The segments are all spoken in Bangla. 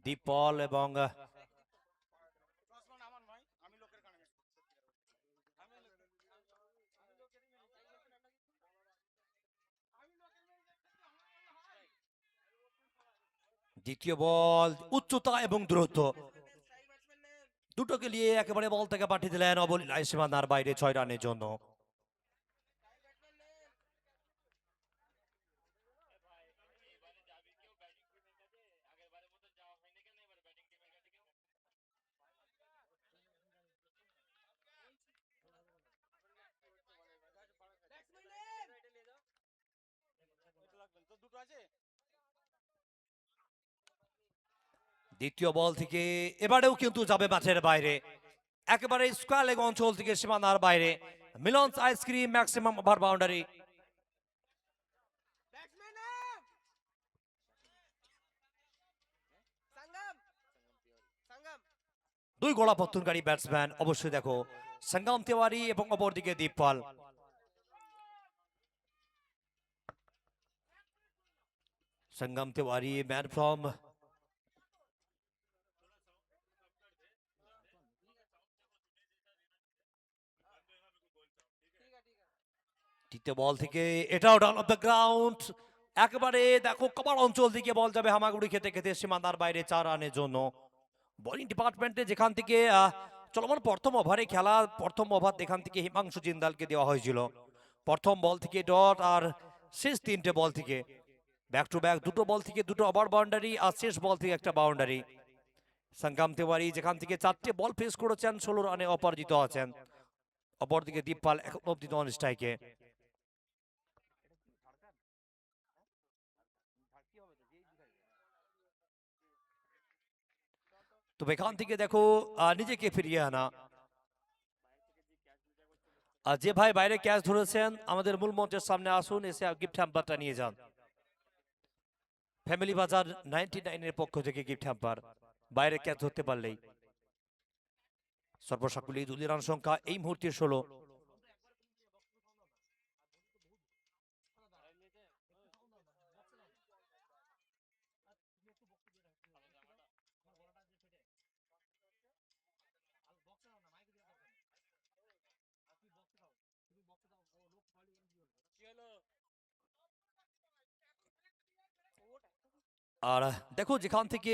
দীপল এবং দ্বিতীয় বল উচ্চতা এবং দ্রুত দুটোকে নিয়ে একেবারে বল থেকে পাঠিয়ে দিলেন অবলীলায় সীমানার বাইরে 6 রানের জন্য। দ্বিতীয় বল থেকে এবারেও কিন্তু যাবে মাঠের বাইরে, একেবারে স্কোয়ার লেগ অঞ্চল থেকে সীমানার বাইরে। Milon's ice cream maximum over boundary. দুই গোড়া পত্তনকারী ব্যাটসম্যান অবশ্যই দেখো সঙ্গম তেওয়ারি এবং অপরদিকে দীপপাল। সঙ্গম তেওয়ারি ম্যান ফ্রম তৃতীয় বল থেকে এটাও ডাউন অফ দ্য গ্রাউন্ড, একেবারে দেখো কবার অঞ্চল দিকে বল যাবে হামাগুড়ি খেতে খেতে সীমানার বাইরে 4 রানের জন্য। বোলিং ডিপার্টমেন্টে যেখান থেকে চলমান প্রথম ওভারে খেলা, প্রথম ওভার এখান থেকে হিমাংশু জিন্দালকে দেওয়া হয়েছিল। প্রথম বল থেকে ডট আর শেষ 3টে বল থেকে ব্যাক টু ব্যাক দুটো বল থেকে দুটো ওভার বাউন্ডারি আর শেষ বল থেকে একটা বাউন্ডারি। সঙ্গম তেওয়ারি যেখান থেকে 4টে বল ফেস করেছেন 16 রানে অপরাজিত আছেন। অপরদিকে দীপপাল এখন অব্দি নন স্ট্রাইকে। তবে এখান থেকে দেখো নিজেকে ফিরিয়ে আনা, আর যে ভাই বাইরে ক্যাচ ধরেছেন আমাদের মূল মঞ্চের সামনে আসুন, এসে গিফট হ্যাম্পারটা নিয়ে যান। ফ্যামিলি বাজার 99 এর পক্ষ থেকে গিফট হ্যাম্পার, বাইরে ক্যাচ ধরতে পারলেই। সর্বসাকুল্যে দুই রান সংখ্যা এই মুহূর্তে 16। আর দেখো যেখান থেকে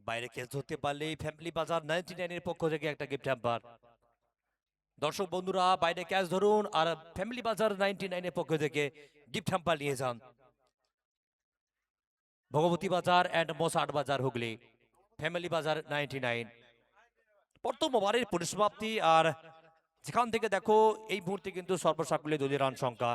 বাইরে ক্যাচ ধরতে পারলেই ফ্যামিলি বাজার 99 এর পক্ষ থেকে একটা গিফট হ্যাম্পার। দর্শক বন্ধুরা বাইরে ক্যাচ ধরুন আর ফ্যামিলি বাজার 99 এর পক্ষ থেকে গিফট হ্যাম্পার নিয়ে যান। ভগবতী বাজার এন্ড মোসাট বাজার হুগলি, ফ্যামিলি বাজার 99। প্রথম ওভারের পরিসমাপ্তি, আর যেখান থেকে দেখো এই মুহূর্তে কিন্তু সর্বসাকুল্যে দলীয় রান সংখ্যা।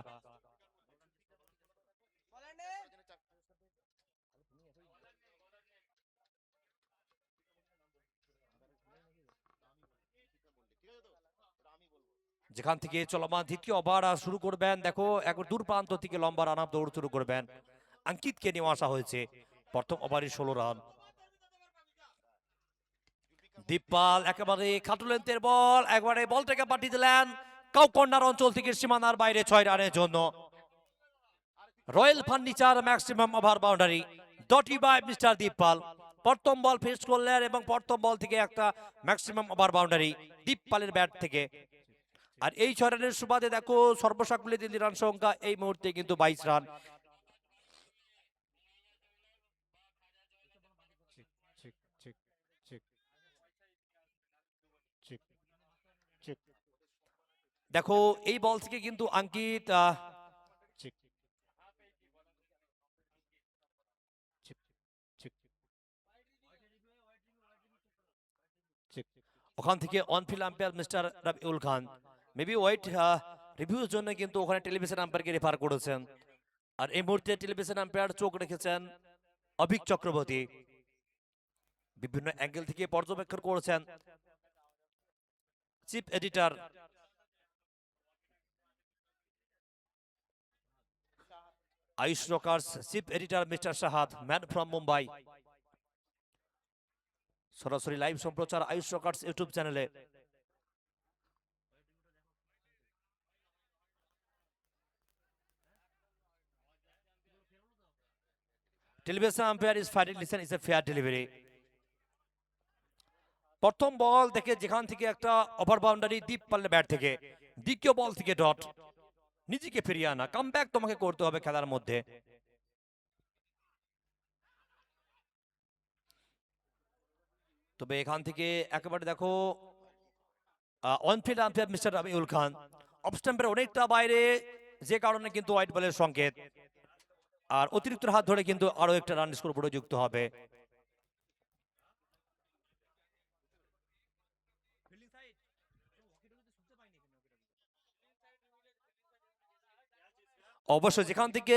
যেখান থেকে চলমান দ্বিতীয় ওভার শুরু করবেন, দেখো একবার দূর প্রান্ত থেকে লম্বা রান আপ দৌড় শুরু করবেন। অঙ্কিতকে নিয়ে আসা হয়েছে, প্রথম ওভারে 16 রান। দীপপাল একেবারে খাটো লেন্থের বল, একবারে বলটাকে পাঠিয়ে দিলেন কাউ কর্নার অঞ্চল থেকে সীমানার বাইরে 6 রানের জন্য। Royal furniture maximum over boundary, ডটি বাই মিস্টার দীপপাল। প্রথম বল ফেস করলেন এবং প্রথম বল থেকে একটা ম্যাক্সিমাম ওভার বাউন্ডারি দীপপালের ব্যাট থেকে। আর এই 6 রানের সুবাদে দেখো সর্বসাকুল্যে দিল্লি রান সংখ্যা এই মুহূর্তে কিন্তু 22 রান। দেখো এই বল থেকে কিন্তু অঙ্কিত ওখান থেকে অনফিল্ড আম্পায়ার মিস্টার রবিউল খান মেবি ওয়াইট রিভিউর জন্য কিন্তু ওখানে টেলিভিশন আম্পায়ারকে রেফার করেছেন। আর এই মুহূর্তে টেলিভিশন আম্পায়ার চোখ রেখেছেন অভিক চক্রবর্তী, বিভিন্ন অ্যাঙ্গেল থেকে পর্যবেক্ষণ করেছেন chief editor Ayush Rockerz chief editor mister Shahad, man from Mumbai. সরাসরি লাইভ সম্প্রচার আয়ুষ রকার্স ইউটিউব চ্যানেলে। Television umpire is final decision is a fair delivery. প্রথম বল থেকে যেখান থেকে একটা ওভার বাউন্ডারি ডিপ পারলে ব্যাট থেকে, দ্বিতীয় বল থেকে ডট, নিজেকে ফিরিয়ে আনা, কামব্যাক তোমাকে করতে হবে খেলার মধ্যে। তবে এখান থেকে একেবারে দেখো onfield umpire mister Rabiul Khan off স্টাম্পের অনেকটা বাইরে, যে কারণে কিন্তু হোয়াইট বলের সংকেত। আর অতিরিক্ত হাত ধরে কিন্তু আরো একটা রান স্কোর বোর্ডে যুক্ত হবে। অবশ্যই যেখান থেকে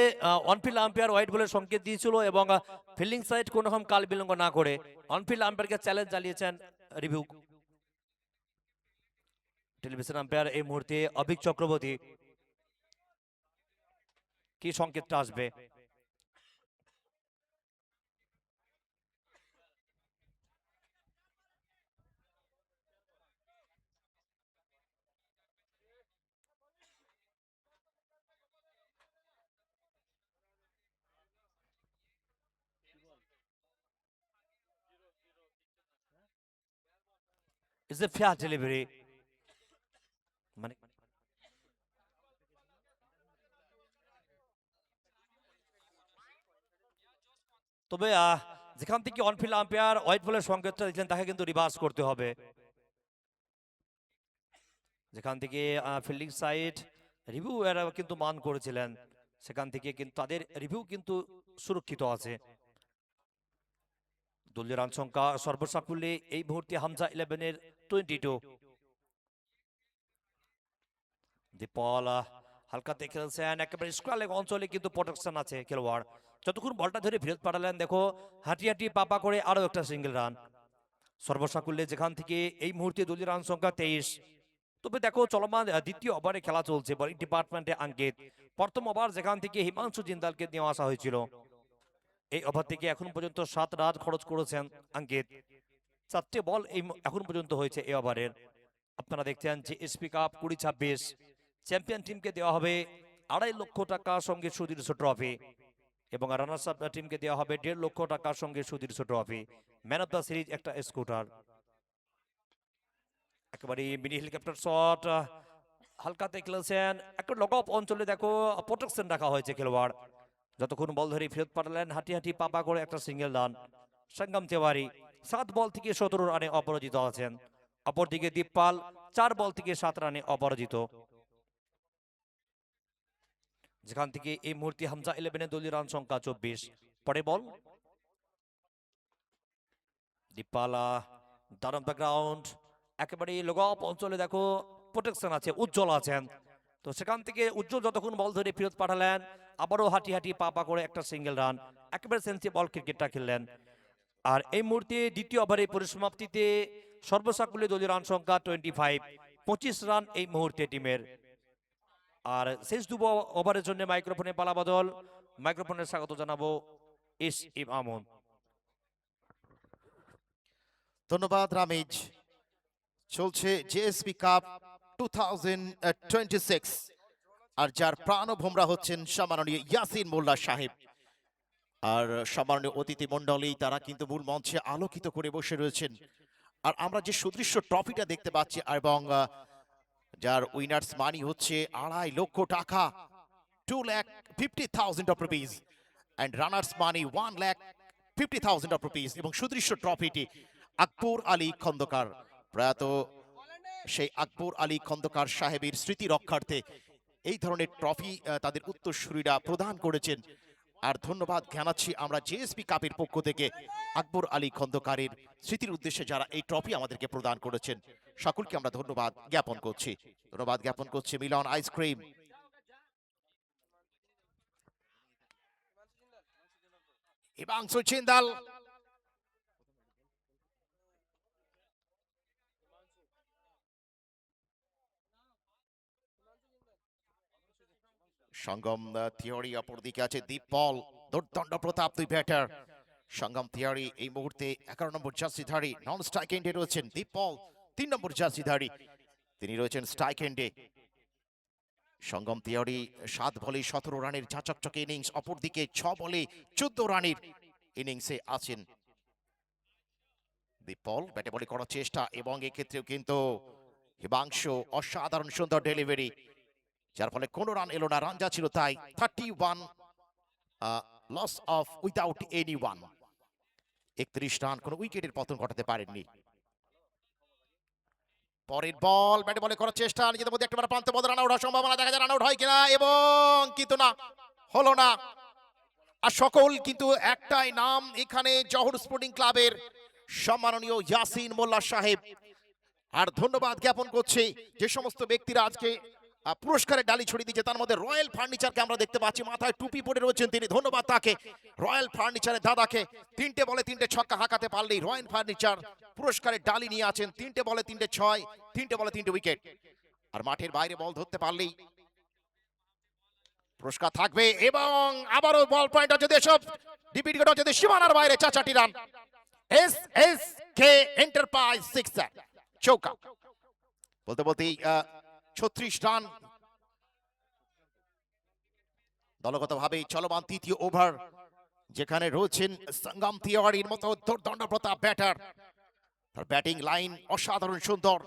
অনফিল্ড আম্পায়ার হোয়াইট বলের সংকেত দিয়েছিল এবং ফিল্ডিং সাইড কোন রকম কাল বিলম্ব না করে অনফিল্ড আম্পায়ারকে চ্যালেঞ্জ জানিয়েছেন রিভিউ। টেলিভিশন আম্পায়ার এই মুহূর্তে অভিক চক্রবর্তী, কি সংকেতটা আসবে? It's a fair delivery. মানে তবে যেখান থেকে অনফিল্ড আম্পায়ার হোয়াইট বলের সংকেতটা দিচ্ছেন তাকে কিন্তু রিভার্স করতে হবে। যেখান থেকে ফিল্ডিং সাইড রিভিউ এরা কিন্তু মান করেছিলেন, সেখান থেকে কিন্তু তাদের রিভিউ কিন্তু সুরক্ষিত আছে। দলীয় রান সংখ্যা সর্বসাকুল্যে এই মুহূর্তে হামজা 11-এর 22। দীপল হালকাতে খেলছেন, একেবারে স্কোয়ার লেগ অঞ্চলে কিন্তু প্রোটেকশন আছে খেলোয়াড়। যতক্ষণ বলটা ধরে ফেরত পাঠালেন, দেখো হাঁটি হাঁটি পাপা করে আরো একটা সিঙ্গেল রান সর্বসাকুল্যে। যেখান থেকে এই মুহূর্তে দলীয় রান সংখ্যা 23। তবে দেখো চলমান দ্বিতীয় ওভারে খেলা চলছে, বোলিং ডিপার্টমেন্টে আঙ্কিত। প্রথম ওভার যেখান থেকে হিমাংশু জিন্দালকে নিয়ে আসা হয়েছিল, এই ওভার থেকে এখন পর্যন্ত 7 রান খরচ করেছেন আঙ্কিত। 4টে বল এই এখন পর্যন্ত হয়েছে এই ওভারের। আপনারা দেখছেন যে এসপি কাপ 2026 চ্যাম্পিয়ন টিমকে দেওয়া হবে 2.5 লক্ষ টাকা সঙ্গে সুদীর্ঘ ট্রফি, এবং রানার্স আপ টিমকে দেওয়া হবে 1.5 লক্ষ টাকার সঙ্গে সুদীর্ঘ trophy, man of the series একটা স্কুটার। একেবারে মিনি হেলিকপ্টার শট হালকাতে খেলেছেন, একটা লক অফ অঞ্চলে দেখো প্রোটেকশন রাখা হয়েছে খেলোয়াড়। যতক্ষণ বল ধরে ফেরত পাঠালেন, হাঁটি হাঁটি পাপা করে একটা সিঙ্গেল রান। সঙ্গম তেওয়ারি 7 বল থেকে 17 রানে অপরাজিত আছেন। অপরদিকে দীপপাল 4 বল থেকে 7 রানে অপরাজিত। যেখান থেকে এই মুহূর্তে হামজা 11-এর দলীয় রান সংখ্যা 24। পরে বল দীপপাল ডান অফ দ্য গ্রাউন্ড, একেবারে লগ অফ অঞ্চলে দেখো প্রোটেকশন আছে, উজ্জ্বল আছেন। তো সেখান থেকে উজ্জ্বল যতক্ষণ বল ধরে ফেরত পাঠালেন, আবারও হাঁটি হাঁটি পাপা করে একটা সিঙ্গেল রান, একেবারে সেন্সিবল ক্রিকেটটা খেললেন। আর এই মুহূর্তে দ্বিতীয় ওভারে পরিসমাপ্তিতে সর্বসাকুল্যে দলীয় রান সংখ্যা 25, 25 রান এই মুহূর্তে টিমের। আর শেষ 2 ওভারের জন্য মাইক্রোফোনে পালা বদল, মাইক্রোফোনে স্বাগত জানাবো এস এম আমন। ধন্যবাদ রামিজ। চলছে জেএসপি কাপ 2026, আর যার প্রাণ ভোমরা হচ্ছেন সম্মাননীয় ইয়াসিন মোল্লা সাহেব। আর সম্মাননীয় অতিথি মণ্ডলী তারা কিন্তু মূল মঞ্চে আলোকিত করে বসে রয়েছেন। আর আমরা যে সুদৃশ্য ট্রফিটা দেখতে পাচ্ছি, এবং যার উইনার্স মানি হচ্ছে 2.5 লক্ষ টাকা, 2,50,000 rupees, and runners money 1,50,000 rupees. এবং সুদৃশ্য ট্রফিটি আকবর আলী খন্দকার, প্রয়াত সেই আকবর আলী খন্দকার সাহেবের স্মৃতি রক্ষার্থে এই ধরনের ট্রফি তাদের উত্তরসূরিরা প্রদান করেছেন। আর ধন্যবাদ জানাচ্ছি আমরা জেএসপি কাপের পক্ষ থেকে আকবর আলী খন্দকারের স্মৃতির উদ্দেশ্যে যারা এই ট্রফি আমাদেরকে প্রদান করেছেন, সকলকে আমরা ধন্যবাদ জ্ঞাপন করছি। ধন্যবাদ জ্ঞাপন করছি মিলন আইসক্রিম। হিমাংশু জিন্দাল সঙ্গম থিওরি, অপরদিকে আছে দীপল, দুর্দণ্ড প্রতাপ, দুই ব্যাটার। সঙ্গম থিয়ারি এই মুহূর্তে 11 নম্বর জার্সিধারী নন স্ট্রাইক এন্ডে রয়েছেন। দীপ পল 3 নম্বর জার্সিধারী, তিনি রয়েছেন স্ট্রাইক এন্ডে। সঙ্গম থিয়ারি 7 বলে 17 রানের ঝাঁচকচকে ইনিংস, অপরদিকে 6 বলে 14 রানের ইনিংসে আছেন দীপ পল। ব্যাটে বলে করার চেষ্টা এবং এক্ষেত্রেও কিন্তু হিমাংশু অসাধারণ সুন্দর ডেলিভারি, যার ফলে কোনো রান এলো না। রান যা ছিল তাই 31 loss of without any one. 31 run, কোনো উইকেটের পতন ঘটাতে পারেননি। পরের বল ব্যাটে বলে করার চেষ্টা, নিজেদের মধ্যে একটা প্রান্ত বল, রান আউট হওয়ার সম্ভাবনা, দেখা যায় রান আউট হয় কিনা, এবং কিন্তু না, হলো না। আর সকল কিন্তু একটাই নাম এখানে, জহর স্পোর্টিং ক্লাবের সম্মাননীয় ইয়াসিন মোল্লা সাহেব। আর ধন্যবাদ জ্ঞাপন করছি যে সমস্ত ব্যক্তিরা আজকে পুরস্কারের ডালি ছড়িয়ে দিচ্ছে, তার মধ্যে রয়্যাল ফার্নিচারকে আমরা দেখতে পাচ্ছি, মাথায় টুপি পরে রয়েছেন তিনি। ধন্যবাদ তাকে, রয়্যাল ফার্নিচারের দাদাকে। 3টে বলে 3টে ছক্কা হাঁকাতে পারলেই রয়্যাল ফার্নিচার পুরস্কারের ডালি নিয়ে আছেন। 3টে বলে 3টে 6, 3টে বলে 3টে উইকেট। আর মাঠের বাইরে বল ধরতে পারলেই পুরস্কার থাকবে। এবং আবারও বল পয়েন্ট হচ্ছে দেশব, ডিপিটি গেট হচ্ছে সীমানার বাইরে, 4টি রান। SSK এন্টারপ্রাইজ সিক্সার, চৌকা। বলতে বলতেই 36 রান দলগতভাবে চলমান তৃতীয় ওভার, যেখানে রয়েছেন সঙ্গম থিয়ারির মতো দুর্দণ্ড প্রতাপ ব্যাটার। তার ব্যাটিং লাইন অসাধারণ সুন্দর।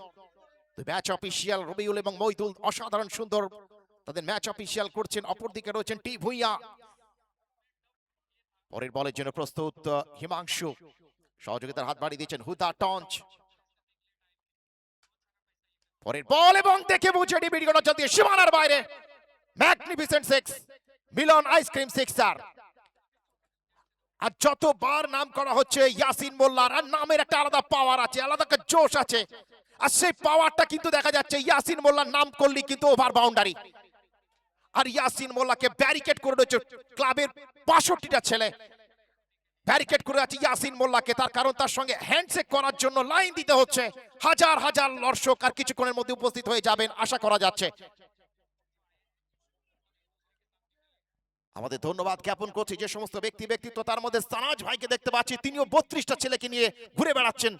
ম্যাচ অফিসিয়াল রবিউল এবং মইদুল অসাধারণ সুন্দর তাদের ম্যাচ অফিসিয়াল করছেন। অপরদিকে রয়েছেন টি ভুইয়া। পরের বলের জন্য প্রস্তুত হিমাংশু, সহযোগিতার হাত বাড়িয়ে দিয়েছেন হুদা টঞ্চ। পরের বল এবং দেখে বুঝে ডিবিডি গণ জাতীয় সীমানার বাইরে, ম্যাগনিফিসেন্ট সিক্স, মিলন আইসক্রিম সিক্সার। আর যতবার নাম করা হচ্ছে ইয়াসিন মোল্লার, আর নামের একটা আলাদা পাওয়ার আছে, আলাদা একটা জোশ আছে, আর সেই পাওয়ারটা কিন্তু দেখা যাচ্ছে ইয়াসিন মোল্লার নাম করলে কিন্তু ওভার বাউন্ডারি। আর ইয়াসিন মোল্লাকে ব্যারিকেড করে রয়েছে ক্লাবের 65টা ছেলে, ব্যারিকেড করে আছে ইয়াসিন মোল্লাকে। তার কারণ তার সঙ্গে হ্যান্ডশেক করার জন্য লাইন দিতে হচ্ছে। হাজার হাজার দর্শক আর কিছুক্ষণের মধ্যে উপস্থিত হয়ে যাবেন আশা করা যাচ্ছে। আমাদের ধন্যবাদ জ্ঞাপন করছি যে সমস্ত ব্যক্তিত্ব, তার মধ্যে সানাজ ভাইকে দেখতে পাচ্ছি, তিনিও 32টা ছেলেকে নিয়ে ঘুরে বেড়াচ্ছেন।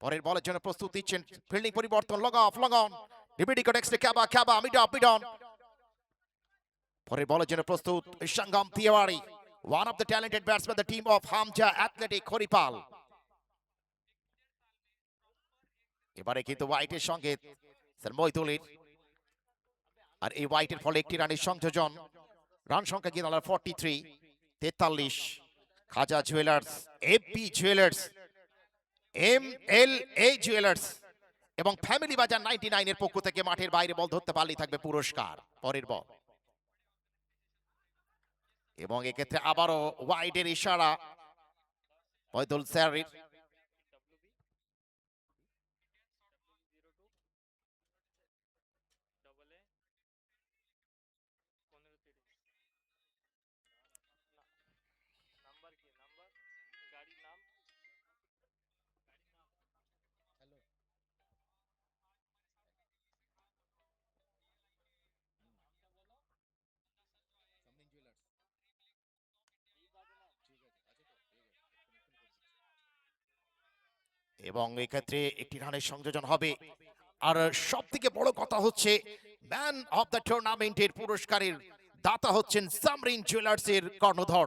পরের বলের জন্য প্রস্তুত দিচ্ছেন, ফিল্ডিং পরিবর্তন, long off, long on, DBD got extra, ক্যাবা মিড অফ, মিড অন। পরের বলের জন্য প্রস্তুত সঙ্গম থিয়ারি, one of the talented batsmen, the team of Hamja Athletic Khoripal. এবারে কিন্তু হোয়াইটের সঙ্গে স্যার মইদুলের, আর এই হোয়াইটের ফলে একটি রানের সংযোজন। রান সংখ্যা কিন্তু 43, 43। Khaja jewellers, AP jewellers, MLA jewellers এবং ফ্যামিলি বাজার 99 এর পক্ষ থেকে মাঠের বাইরে বল ধরতে পারলেই থাকবে পুরস্কার। পরের বল এবং এক্ষেত্রে আবারও ওয়াইডের ইশারা মইদুল স্যারের। এবং এক্ষেত্রে একটি রানের সংযোজন হবে। আর সব থেকে বড় কথা হচ্ছে ম্যান অফ দ্য টুর্নামেন্টের পুরস্কারের দাতা হচ্ছেন সামরিন জুয়েলার্স এর কর্ণধর।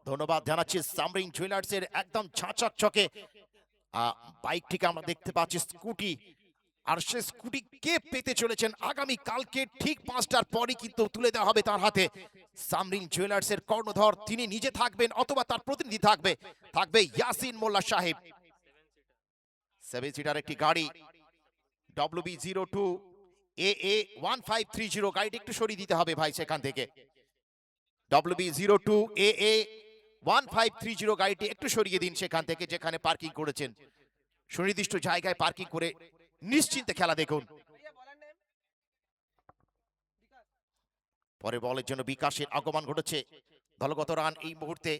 ধন্যবাদ জানাচ্ছি সামরিন জুয়েলার্স এর একদম ঝাঁচকচকে বাইকটিকে আমরা দেখতে পাচ্ছি, স্কুটি। আর সে স্কুটি কে পেতে চলেছেন আগামী কালকে ঠিক 5টার পরই কিন্তু তুলে দেওয়া হবে তার হাতে। সামরিন জুয়েলার্স এর কর্ণধর তিনি নিজে থাকবেন অথবা তার প্রতিনিধি থাকবে ইয়াসিন মোল্লা সাহেব। 7 সিটার একটি গাড়ি, WB02 AA 1530। গাড়িটি একটু সরিয়ে দিতে হবে ভাই সেখান থেকে। WB02 AA 1530 গাড়িটি একটু সরিয়ে দিন সেখান থেকে, যেখানে পার্কিং করেছেন। সুনির্দিষ্ট জায়গায় পার্কিং করে নিশ্চিন্তে খেলা দেখুন। পরে বলের জন্য বিকাশের আগমন ঘটেছে। দলগত রান এই মুহূর্তে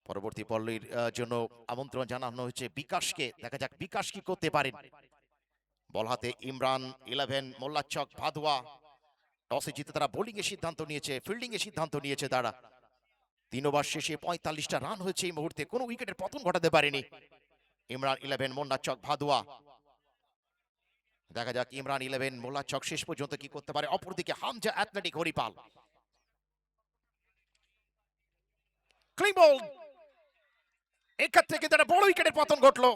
পরবর্তী পল্লীর জন্য আমন্ত্রণ জানানো হয়েছে বিকাশকে। দেখা যাক বিকাশ কি করতে পারেন। বল হাতে ইমরান, 11 মোল্লাচক ভাদুয়া, টসে জিতে তারা বোলিং এর সিদ্ধান্ত নিয়েছে, ফিল্ডিং এর সিদ্ধান্ত নিয়েছে তারা। 3 ওভার শেষে 45টা রান হয়েছে এই মুহূর্তে, কোনো উইকেটের পতন ঘটাতে পারেনি ইমরান 11 মোল্লাচক ভাদুয়া। দেখা যাক ইমরান 11 মোল্লাচক শেষ পর্যন্ত কি করতে পারে। অপরদিকে হামজা অ্যাথলেটিক হরিপাল, ক্লিন বল, এখান থেকে তারা বড় উইকেটের পতন ঘটলো।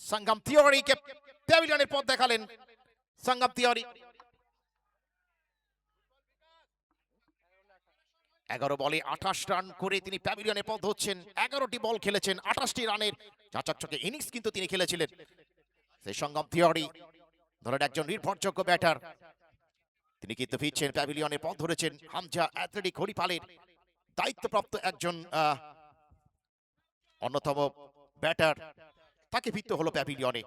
সঙ্গম তিওয়ারিকে প্যাভিলিয়নের পথ দেখালেন সঙ্গম তিওয়ারি। 11 বলে 28 রান করে তিনি প্যাভিলিয়নের পথ হচ্ছেন। 11টি বল খেলেছেন, 28টি রানের চাচাচকে ইনিংস কিন্তু তিনি খেলেছিলেন। সেই সঙ্গম তিওয়ারি দলের একজন নির্ভরযোগ্য ব্যাটার, তিনি কিন্তু ফিরছেন, প্যাভিলিয়নের পথ ধরেছেন। হামজা অ্যাথলেটিক হরিপালের দায়িত্বপ্রাপ্ত একজন অন্যতম ব্যাটার, তাকে ফিরতে হলো প্যাভিলিয়নে।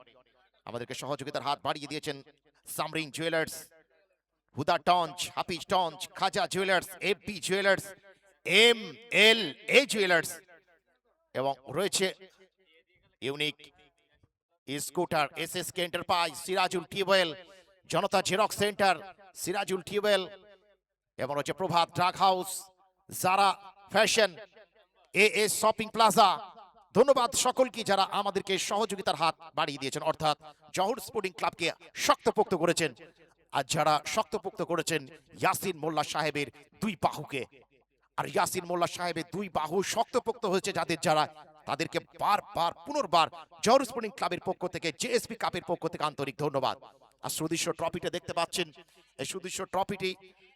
আমাদেরকে সহযোগিতার হাত বাড়িয়ে দিয়েছেন সামরিন জুয়েলার্স, হুদা টঞ্চ, হাফিজ টঞ্চ, Khaja jewellers, FB jewellers, MLA jewellers, এবং রয়েছে unique scooter, SSK enterprise, Sirajul tubewell, Janata Xerox centre, Sirajul tubewell, এবং রয়েছে Prabhat drug house, Zara fashion, AS shopping plaza. ধন্যবাদ সকলকে যারা আমাদেরকে সহযোগিতার হাত বাড়িয়ে দিয়েছেন, অর্থাৎ জহর স্পোর্টিং ক্লাবকে শক্তপোক্ত করেছেন। আর যারা শক্তপোক্ত করেছেন ইয়াসিন মোল্লা সাহেবের 2 বাহুকে, আর ইয়াসিন মোল্লা সাহেবের 2 বাহু শক্তপোক্ত হয়েছে যাদের, যারা তাদেরকে বারবার পুনর্বার জহর স্পোর্টিং ক্লাবের পক্ষ থেকে, JSP কাপের পক্ষ থেকে আন্তরিক ধন্যবাদ। আর সুদৃশ্য ট্রফিটা দেখতে পাচ্ছেন, এই সুদৃশ্য ট্রফিটি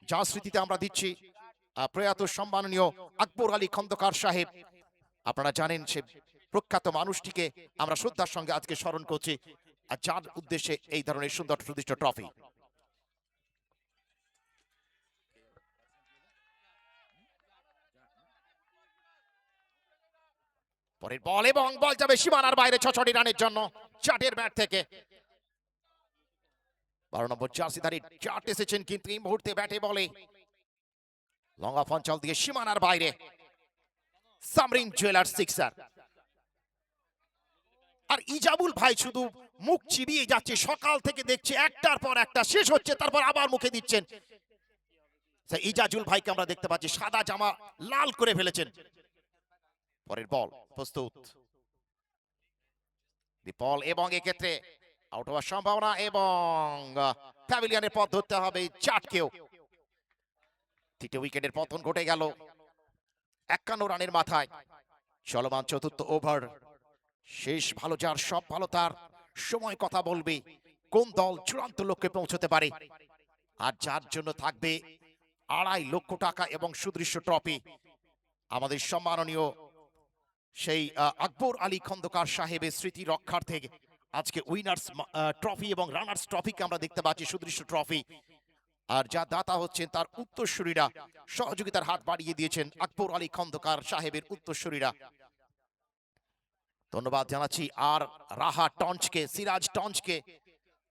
যার স্মৃতিতে আমরা দিচ্ছি প্রয়াত সম্মাননীয় আকবর আলী খন্দকার সাহেব। আপনারা জানেন সে প্রখ্যাত মানুষটিকে আমরা শ্রদ্ধার সঙ্গে আজকে স্মরণ করছি, আর যার উদ্দেশ্যে এই ধরনের সুন্দর সুদৃশ্য ট্রফি। পরের বল, এবং বল যাবে সীমানার বাইরে 66 রানের জন্য চাটের ব্যাট থেকে। 12 নম্বর জার্সিধারী চাট এসেছেন, কিন্তু এই মুহূর্তে ব্যাটে বলে লং অফ অঞ্চল দিয়ে সীমানার বাইরে সামরিন জুয়েলার্স সিক্সার। আর ইজাবুল ভাই শুধু মুখ চিবিয়ে যাচ্ছে, সকাল থেকে দেখছে একটার পর একটা, শেষ হচ্ছে তারপর আবার মুখে দিচ্ছেন। ইজাজুল ভাইকে আমরা দেখতে পাচ্ছি সাদা জামা লাল করে ফেলেছেন। পরের বল প্রস্তুত, বল, এবং এক্ষেত্রে আউট হওয়ার সম্ভাবনা, এবং প্যাভিলিয়নের পথ ধরতে হবে চাটকেও। 3টে উইকেটের পতন ঘটে গেল 51 রানের মাথায়। চলমান 4র্থ ওভার শেষ, ভালো যার সব ভালো তার, সময় কথা বলবে কোন দল চূড়ান্ত লক্ষ্যে পৌঁছতে পারে। আর যার জন্য থাকবে 2.5 লক্ষ টাকা এবং সুদৃশ্য ট্রফি। আমাদের সম্মাননীয় সেই আকবর আলী খন্দকার সাহেবের স্মৃতি রক্ষার্থে আজকে উইনার্স ট্রফি এবং রানার্স ট্রফিকে আমরা দেখতে পাচ্ছি, সুদৃশ্য ট্রফি। আর যা দাতা হচ্ছেন তার উত্তরসূরিরা, সহযোগিতার হাত বাড়িয়ে দিয়েছেন আকবর আলী খন্দকার সাহেবের উত্তরসূরিরা। ধন্যবাদ জানাচ্ছি আর রাহা টঞ্চকে, সিরাজ টঞ্চকে,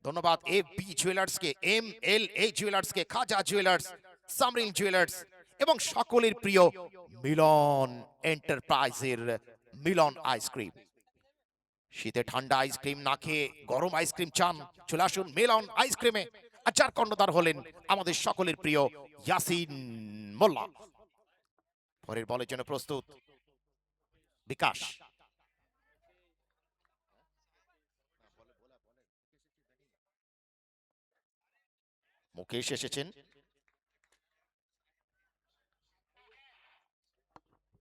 ধন্যবাদ FB জুয়েলার্সকে, MLA জুয়েলার্সকে, খাজা জুয়েলার্স, সামরিন জুয়েলার্স, এবং সকলের প্রিয় মিলন এন্টারপ্রাইজের মিলন আইসক্রিম। শীতে ঠান্ডা আইসক্রিম না খেয়ে গরম আইসক্রিম চান, চলে আসুন মিলন আইসক্রিমে। আর যার কর্ণধার হলেন আমাদের সকলের প্রিয় ইয়াসিন মোল্লা। পরের বলের জন্য প্রস্তুত বিকাশ, মুকেশ এসেছেন।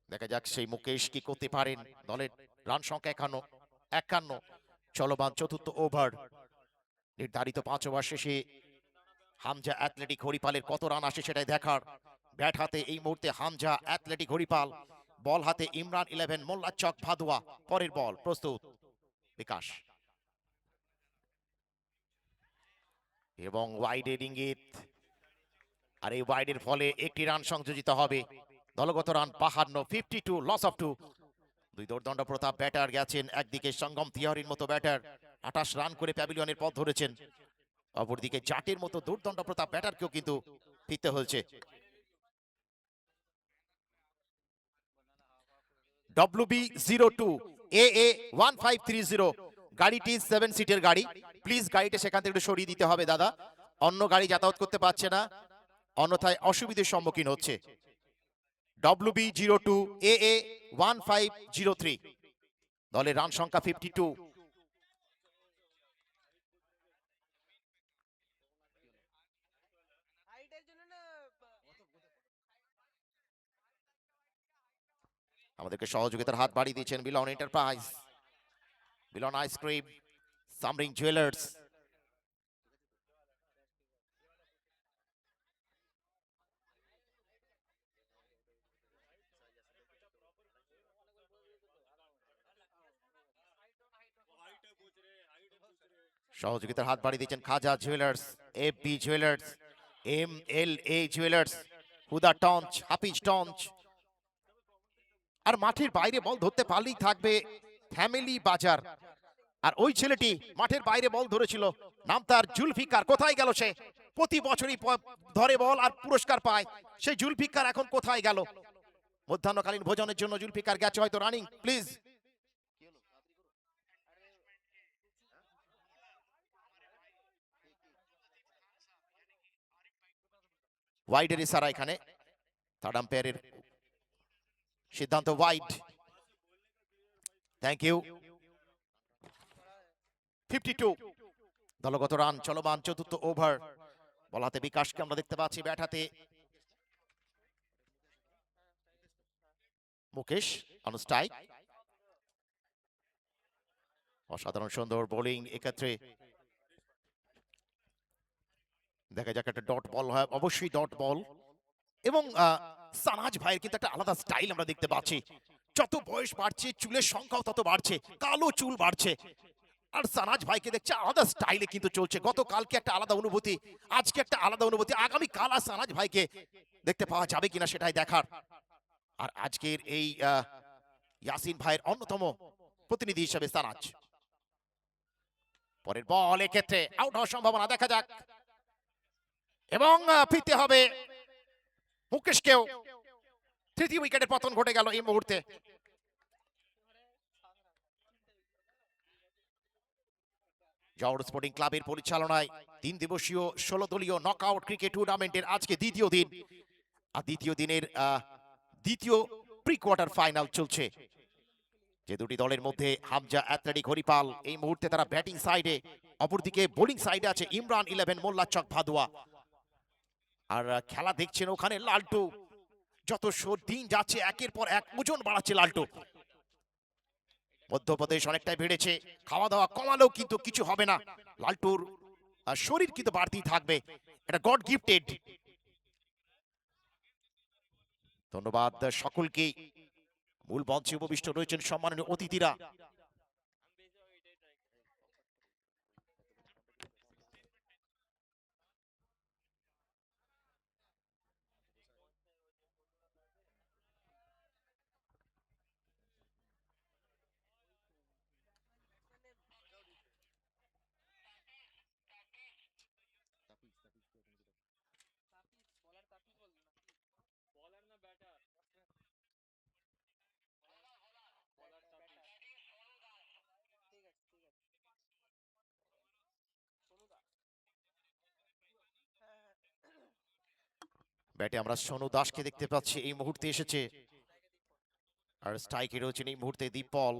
দেখা যাক সেই মুকেশ কি করতে পারেন। দলের রান সংখ্যা 51। চলমান 4র্থ ওভার, নির্ধারিত 5 ওভার শেষে হামজা অ্যাথলেটিক হরিপালের কত রান আসে সেটাই দেখার। ব্যাট হাতে এই মুহূর্তে হামজা অ্যাথলেটিক হরিপাল, বল হাতে ইমরান 11 মোল্লাচক ভাদুয়া। পরের বল প্রস্তুত বিকাশ, এবং ওয়াইডের ইঙ্গিত, আর এই ওয়াইডের ফলে একটি রান সংযোজিত হবে। দলগত রান 52, 52, লস অফ 2। 2 দোর্দণ্ড প্রতাপ ব্যাটার গেছেন, একদিকে সঙ্গম তিওয়ারির মতো ব্যাটার 28 রান করে প্যাভিলিয়নের পথ ধরেছেন, অপরদিকে জাটের মতো দুর্দণ্ড প্রতাপ ব্যাটারকেও কিন্তু ফিরতে হয়েছে। WB02 AA 1530 গাড়িটি 7 সিটের গাড়ি। প্লিজ গাড়িটা সেখান থেকে একটু সরিয়ে দিতে হবে দাদা, অন্য গাড়ি যাতায়াত করতে পারছে না। অন্যথায় অসুবিধার সম্মুখীন হচ্ছে। WB02AA1503 দলের রান সংখ্যা 52। আমাদেরকে সহযোগিতার হাত বাড়িয়ে দিয়েছেন Milan enterprise, Milan ice cream, Samring jewellers. সহযোগিতার হাত বাড়িয়ে দিয়েছেন Khaja jewellers, FB jewellers, MLA jewellers, Huda টঞ্চ, হাফিজ টঞ্চ। আর মাঠের বাইরে বল ধরতে পারলেই থাকবে ফ্যামিলি বাজার। আর ওই ছেলেটি মাঠের বাইরে বল ধরেছিল, নাম তার জুলফিকার। কোথায় গেল সে? প্রতি বছরই ধরে বল আর পুরস্কার পায়। সেই জুলফিকার এখন কোথায় গেল? মধ্যাহ্নকালীন ভোজনের জন্য জুলফিকার গেছে হয়তো রানিং। প্লিজ ওয়াইডের ইশারা এখানে, থার্ড আম্পায়ারের সিদ্ধান্ত ওয়াইড। Thank you. 52 দলগত রান চলমান, চতুর্থ ওভার। বল হাতে বিকাশকে আমরা দেখতে পাচ্ছি, ব্যাট হাতে মুকেশ অন স্ট্রাইক। অসাধারণ সুন্দর বোলিং এক্ষেত্রে। দেখা যাক একটা ডট বল হয়, অবশ্যই ডট বল। এবং সানাজ ভাইয়ের কিন্তু একটা আলাদা স্টাইল আমরা দেখতে পাচ্ছি। যত বয়স বাড়ছে চুলের সংখ্যাও তত বাড়ছে, কালো চুল বাড়ছে। আর সানাজ ভাইকে দেখছে আলাদা স্টাইলে কিন্তু চলছে। গতকালকে একটা আলাদা অনুভূতি, আজকে একটা আলাদা অনুভূতি। আগামী কাল আর সানাজ ভাইকে দেখতে পাওয়া যাবে কিনা সেটাই দেখার। আর আজকের এই ইয়াসিন ভাইয়ের অন্যতম প্রতিনিধি হিসেবে সানাজ। পরের বল এক্ষেত্রে আউট হওয়ার সম্ভাবনা, দেখা যাক। এবং ফিরতে হবে মুকেশকেও। তৃতীয় উইকেটের পতন ঘটে গেল এই মুহূর্তে। জওহর স্পোর্টিং ক্লাবের পরিচালনায় 3 দিবসীয় 16 দলীয় নকআউট ক্রিকেট টুর্নামেন্টের আজকে দ্বিতীয় দিন। আর দ্বিতীয় দিনের দ্বিতীয় প্রি কোয়ার্টার ফাইনাল চলছে। যে দুটি দলের মধ্যে হামজা অ্যাথলেটিক হরিপাল এই মুহূর্তে তারা ব্যাটিং সাইডে, অপরদিকে বোলিং সাইডে আছে ইমরান 11 মোল্লাচক ভাদুয়া। আর খেলা দেখছেন ওখানে লালটু। যত দিন যাচ্ছে একের পর এক ওজন বাড়াচ্ছে লালটু। মধ্যপ্রদেশ অনেকটাই বেড়েছে, খাওয়া দাওয়া কমালেও কিন্তু কিছু হবে না। লালটুর শরীর কিন্তু বাড়তেই থাকবে, এটা গড গিফটেড। ধন্যবাদ সকলকে। মূল মঞ্চে উপবিষ্ট রয়েছেন সম্মাননীয় অতিথিরা। ব্যাটে আমরা সোনু দাসকে দেখতে পাচ্ছি এই মুহূর্তে এসেছে। আর স্ট্রাইকে রয়েছেন এই মুহূর্তে দীপল।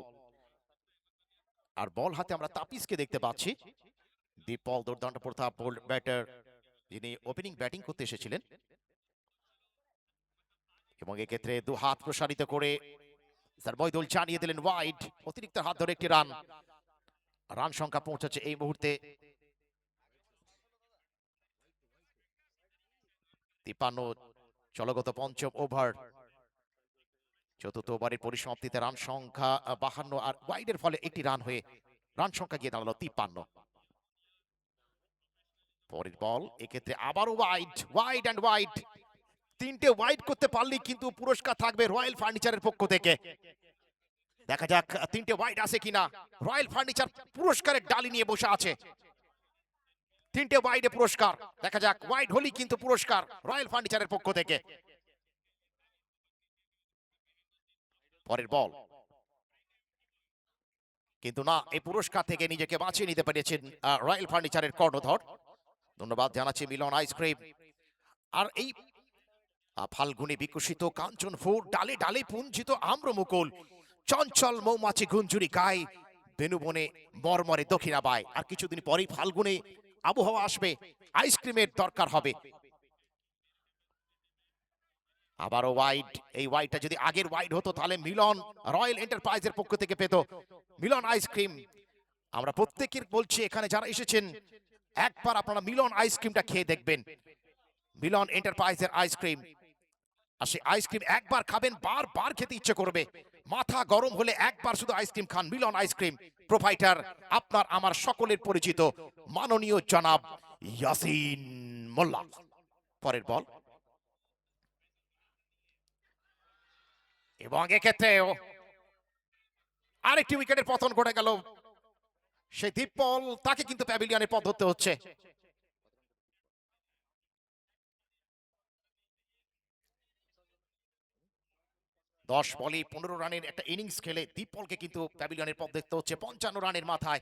আর বল হাতে আমরা তাপিসকে দেখতে পাচ্ছি। দীপল দুর্দান্ত প্রতাপ ব্যাটার, যিনি ওপেনিং ব্যাটিং করতে এসেছিলেন। এবং এক্ষেত্রে দু হাত প্রসারিত করে সারবৈদুল জানিয়ে দিলেন ওয়াইড। অতিরিক্ত হাত ধরে একটি রান। রান সংখ্যা পৌঁছাচ্ছে এই মুহূর্তে 53। চলগত পঞ্চম ওভার, চতুর্থ ওভারের পরিসমাপ্তিতে রান সংখ্যা 52 আর ওয়াইডের ফলে একটি রান হয়ে রান সংখ্যা গিয়ে দাঁড়ালো 53। পরের বল এক্ষেত্রে আবারও ওয়াইড, ওয়াইড অ্যান্ড ওয়াইড। 3টে ওয়াইড করতে পারলেই কিন্তু পুরস্কার থাকবে রয়্যাল ফার্নিচারের পক্ষ থেকে। দেখা যাক 3টে ওয়াইড আছে কিনা। রয়্যাল ফার্নিচার পুরস্কারের ডালি নিয়ে বসে আছে। 3টে ওয়াইডে পুরস্কার, দেখা যাক। ওয়াইড হলেই কিন্তু পুরস্কার রয়্যাল ফার্নিচারের পক্ষ থেকে। পরের বল কিন্তু না, এই পুরস্কার থেকে নিজেকে বাঁচিয়ে নিতে পেরেছেন রয়্যাল ফার্নিচারের কর্ণধর। ধন্যবাদ জানাচ্ছি মিলন আইসক্রিম। আর এই ফাল্গুনে বিকশিত কাঞ্চন ফুল, ডালে ডালে পুঞ্জিত আম্রমুকুল, চঞ্চল মৌমাছি গুঞ্জুরি গায়, বেনুবনে মরমরে দক্ষিণাবায়। আর কিছুদিন পরেই ফাল্গুনে আবহাওয়া আসবে, আইসক্রিমের দরকার হবে। আবারও ওয়াইড, এই ওয়াইডটা যদি আগের ওয়াইড হতো তাহলে মিলন রয়্যাল এন্টারপ্রাইজের পক্ষ থেকে পেত মিলন আইসক্রিম। আমরা প্রত্যেকের বলছি এখানে যারা এসেছেন একবার আপনারা মিলন আইসক্রিমটা খেয়ে দেখবেন, মিলন এন্টারপ্রাইজের আইসক্রিম। আর সেই আইসক্রিম একবার খাবেন বারবার খেতে ইচ্ছে করবে। মাথা গরম হলে একবার শুধু আইসক্রিম খান, মিলন আইসক্রিম। প্রোভাইডার আপনার আমার সকলের পরিচিত মাননীয় জনাব ইয়াসিন মোল্লা। পরের বল, এবং এক্ষেত্রেও আরেকটি উইকেটের পতন ঘটে গেল। সেই দীপল, তাকে কিন্তু প্যাভিলিয়নের পথ ধরতে হচ্ছে। দশ বলে 15 রানের একটা ইনিংস খেলে দীপলকে কিন্তু প্যাভিলিয়নের পথ দেখতে হচ্ছে। 55 রানের মাথায়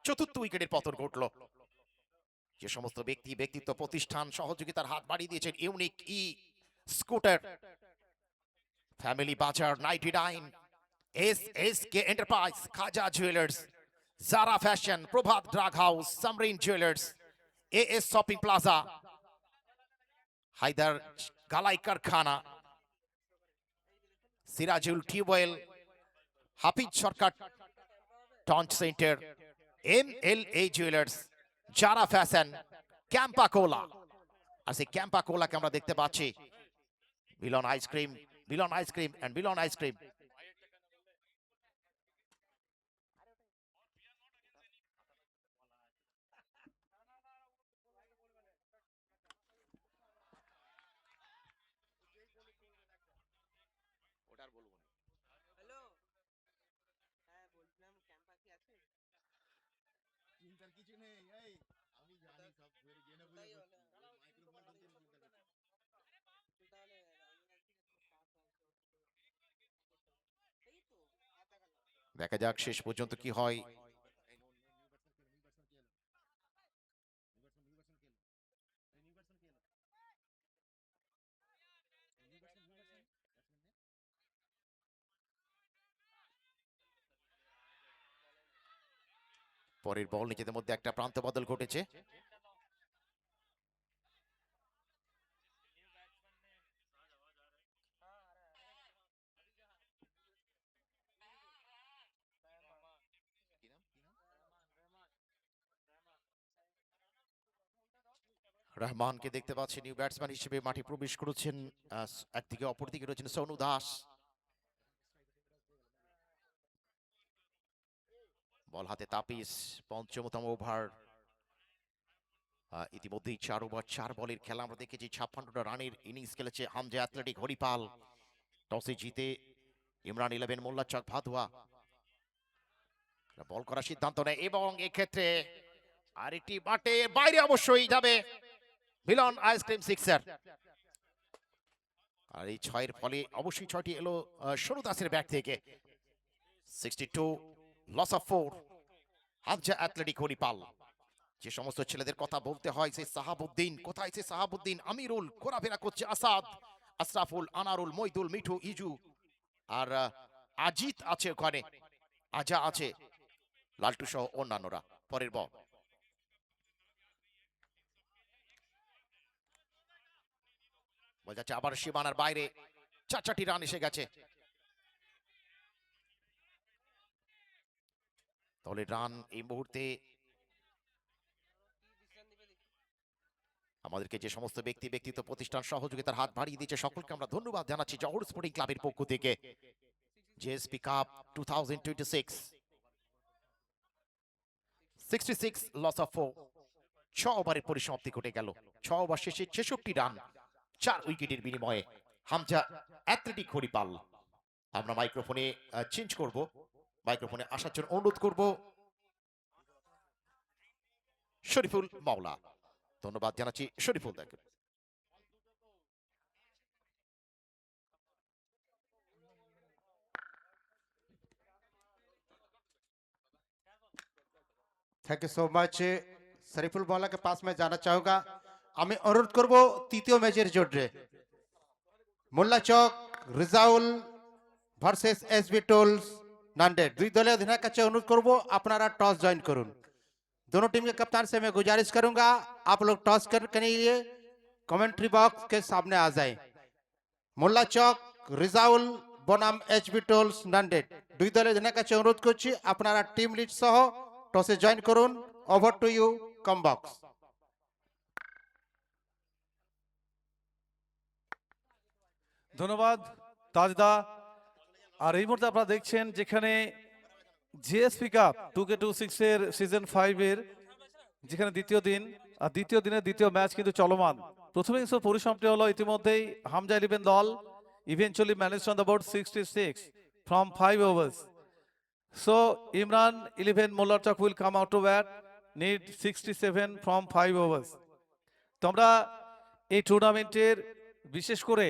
চতুর্থ উইকেটের পতন ঘটল। যে সমস্ত ব্যক্তি, ব্যক্তিত্ব, প্রতিষ্ঠান সহযোগিতার হাত বাড়িয়ে দিয়েছেন, ইউনিক ই স্কুটার, ফ্যামিলি বাজার 99, S K enterprise, Khaja jewellers, Zara fashion, Prabhat drug house, Samrin jewellers, S shopping plaza, Haider গালাই কারখানা, সিরাজুল টিউবওয়েল, হাফিজ সরকার টঞ্চ centre, MLA jewellers, Zara fashion, Campa cola. আর সেই ক্যাম্পা কোলাকে আমরা দেখতে পাচ্ছি Milan ice cream, Milan ice cream and Milan ice cream. দেখা যাক শেষ পর্যন্ত কি হয়। পরের বল নিজেদের মধ্যে একটা প্রান্ত বদল ঘটেছে। রহমানকে দেখতে পাচ্ছি নিউ ব্যাটসম্যান হিসেবে মাঠে প্রবেশ করেছেন। একদিকে অপরদিকে রয়েছেন সোনু দাস। বল হাতে তাপিস, পঞ্চমতম ওভার। ইতিমধ্যেই 4 ওভার 4 বলের খেলা আমরা দেখেছি। 56টা রানের ইনিংস খেলেছে হামজা অ্যাথলেটিক হরিপাল। টসে জিতে ইমরান 11 মোল্লা চক ভাদুয়া বল করার সিদ্ধান্ত নেয়, এবং এক্ষেত্রে আরেকটি মাঠে বাইরে অবশ্যই যাবে মিলন আইসক্রিম সিক্সার। আর এই 6-এর ফলে অবশ্যই 6টি এলো সোনু দাসের ব্যাট থেকে। 62, loss of 4, Hamza athletic Haripal. যে সমস্ত ছেলেদের কথা বলতে হয়, সেই সাহাবুদ্দিন কোথায়? সেই সাহাবুদ্দিন, আমিরুল ঘোরাফেরা করছে, আসাদ, আশরাফুল, আনারুল, মইদুল, মিঠু, ইজু, আর আজিত আছে ওখানে, আজা আছে, লালটু সহ অন্যান্যরা। পরের বল, বল যাচ্ছে আবার সীমানার বাইরে। 4টি রান এসে গেছে। দলের রান এই মুহূর্তে আমাদেরকে যে সমস্ত ব্যক্তি, ব্যক্তিত্ব, প্রতিষ্ঠান সহযোগিতার হাত বাড়িয়ে দিয়েছে সকলকে আমরা ধন্যবাদ জানাচ্ছি। জহর স্পোর্টিং ক্লাবের পক্ষ থেকে জেএসপি কাপ 2026, 66 লস অফ 4, 6 ওভারের পরিসমাপ্তি ঘটে গেল। 6 ওভার শেষে 66 রান 4 উইকেটের বিনিময়ে হামজা অ্যাথলেটিক হরিপাল। আমরা মাইক্রোফোনে চেঞ্জ করব, মাইক্রোফোনে আসার জন্য অনুরোধ করব শরীফুল মাওলা। ধন্যবাদ জানাচ্ছি শরীফুল দাকে। Thank you so much. Shariful मौला के पास मैं जाना चाहूंगा। আমি অনুরোধ করব তৃতীয় ম্যাচের জোরে Mollah Chak Rezaul versus SB tools Nanded. दुई दलीय अधिनायक काছে অনুরোধ করব আপনারা टॉस ज्वाइन करुन। दोनों टीम के कप्तान से मैं गुजारिश करूंगा आप लोग टॉस करने के लिए कमेंट्री बॉक्स के सामने आ जाएं। मोल्ला चक रिजाउल बनाम एचबी टोल्स नांदेड़ दुई दलीय अधिनायक काছে অনুরোধ করছি আপনারা টিম লিড সহ টসে জয়েন করুন। Over to you comm box. ধন্যবাদ তাজদা। আর এই মুহূর্তে আপনারা দেখছেন যেখানে জিএসপি কাপ 2K26 এর সিজন 5 এর যেখানে দ্বিতীয় দিন আর দ্বিতীয় দিনের দ্বিতীয় ম্যাচ কিন্তু চলমান। প্রথম ইনিংসের পরিসমাপ্তি হলো ইতিমধ্যেই হামজা 11 দল eventually managed on the board 66 from 5 overs. So Imran 11 Mollarchak will come out to bat, need 67 from 5 overs. তো আমরা এই টুর্নামেন্টের বিশেষ করে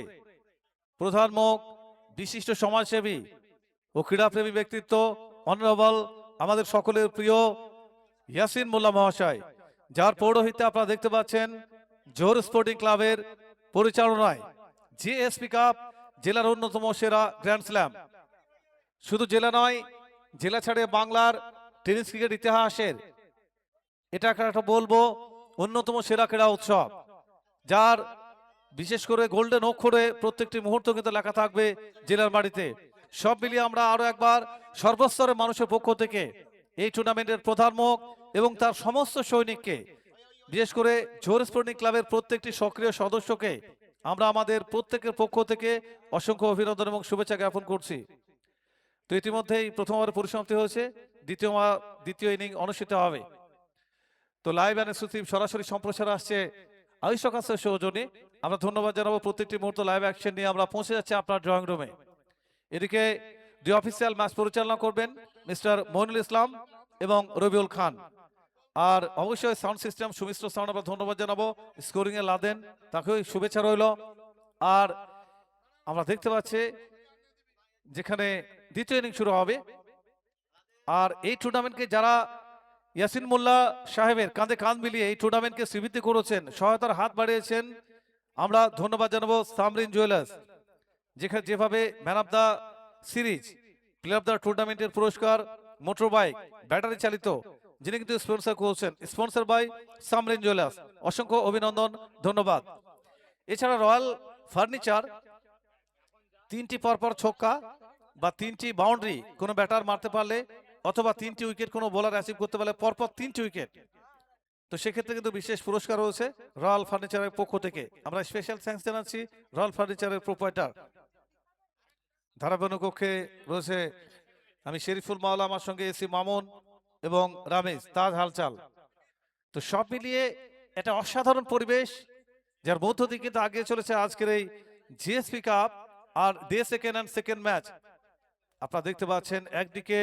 প্রধান মুখ বিশিষ্ট সমাজসেবী ও ক্রীড়াপ্রেমী ব্যক্তিত্ব অনারেবল আমাদের সকলের প্রিয় ইয়াসিন মোল্লা মহাশয়, যার পৌরোহিত্যে আপনারা দেখতে পাচ্ছেন জোহর স্পোর্টিং ক্লাবের পরিচালনায় জিএসপি কাপ জেলার অন্যতম সেরা গ্র্যান্ড স্ল্যাম। শুধু জেলা নয়, জেলা ছাড়ে বাংলার টেনিস ক্রিকেট ইতিহাসের এটা একটা বলবো অন্যতম সেরা ক্রীড়া উৎসব, যার বিশেষ করে গোল্ডেন অক্ষরে প্রত্যেকটি মুহূর্ত কিন্তু লেখা থাকবে জেলার মাটিতে। সব মিলিয়ে আমরা আরো একবার সর্বস্তরের মানুষের পক্ষ থেকে এই টুর্নামেন্টের প্রধান মুখ এবং তার সমস্ত সৈনিককে, বিশেষ করে জোহর স্পোর্টিং ক্লাবের প্রত্যেকটি সক্রিয় সদস্যকে আমরা আমাদের প্রত্যেকের পক্ষ থেকে অসংখ্য অভিনন্দন এবং শুভেচ্ছা জ্ঞাপন করছি। তো ইতিমধ্যেই প্রথমবার পরিসমাপ্তি হয়েছে, দ্বিতীয় ইনিং অনুষ্ঠিত হবে। তো লাইভ অ্যান্ড এক্সক্লুসিভ সরাসরি সম্প্রচার আসছে আইসকাসের সৌজন্যে। আমরা ধন্যবাদ জানাবো প্রত্যেকটি মুহূর্ত লাইভ অ্যাকশন নিয়ে আমরা পৌঁছে যাচ্ছি আপনার ড্রয়িং রুমে। এদিকে দুই অফিসিয়াল ম্যাচ পরিচালনা করবেন মিস্টার মইনুল ইসলাম এবং রবিউল খান। আর অবশ্যই সাউন্ড সিস্টেম সুমিশ্র সাউন্ড আমরা ধন্যবাদ জানাবো, স্কোরিং এ লাদেন, তাকেও শুভেচ্ছা রইল। আর আমরা দেখতে পাচ্ছি যেখানে দ্বিতীয় ইনিংস শুরু হবে। আর এই টুর্নামেন্টকে যারা ইয়াসিন মোল্লা সাহেবের কাঁধে কাঁধ মিলিয়ে এই টুর্নামেন্টকে শ্রীবৃদ্ধি করেছেন, সহায়তার হাত বাড়িয়েছেন, আমরা ধন্যবাদ জানাবো সামরিন জুয়েলার্স, যেভাবে man of the series, player of the টুর্নামেন্টের পুরস্কার, মোটর বাইক, ব্যাটারি চালিত, যিনি কিন্তু স্পন্সর করছেন, স্পন্সর বাই সামরিন জুয়েলার্স, অসংখ্য অভিনন্দন, ধন্যবাদ। এছাড়া রয়্যাল ফার্নিচার তিনটি পরপর ছক্কা বা তিনটি বাউন্ডারি কোনো ব্যাটার মারতে পারলে অথবা তিনটি উইকেট কোনো বোলার অ্যাচিভ করতে পারলে পরপর তিনটি উইকেট, তো সেক্ষেত্রে কিন্তু বিশেষ পুরস্কার রয়েছে রয়্যাল ফার্নিচারের পক্ষ থেকে। আমরা স্পেশাল থ্যাঙ্কস জানাচ্ছি রয়্যাল ফার্নিচারের প্রোপাইটার। ধারাবাহিক কক্ষে রয়েছে আমি শরীফুল মাওলা, আমার সঙ্গে এসি মামুন এবং রামেশ তাজ হালচাল। তো সব মিলিয়ে একটা অসাধারণ পরিবেশ, যার মধ্য দিয়ে কিন্তু আগে চলেছে আজকের এই জিএসপি কাপ। আর ডে সেকেন্ড ম্যাচ আপনারা দেখতে পাচ্ছেন, একদিকে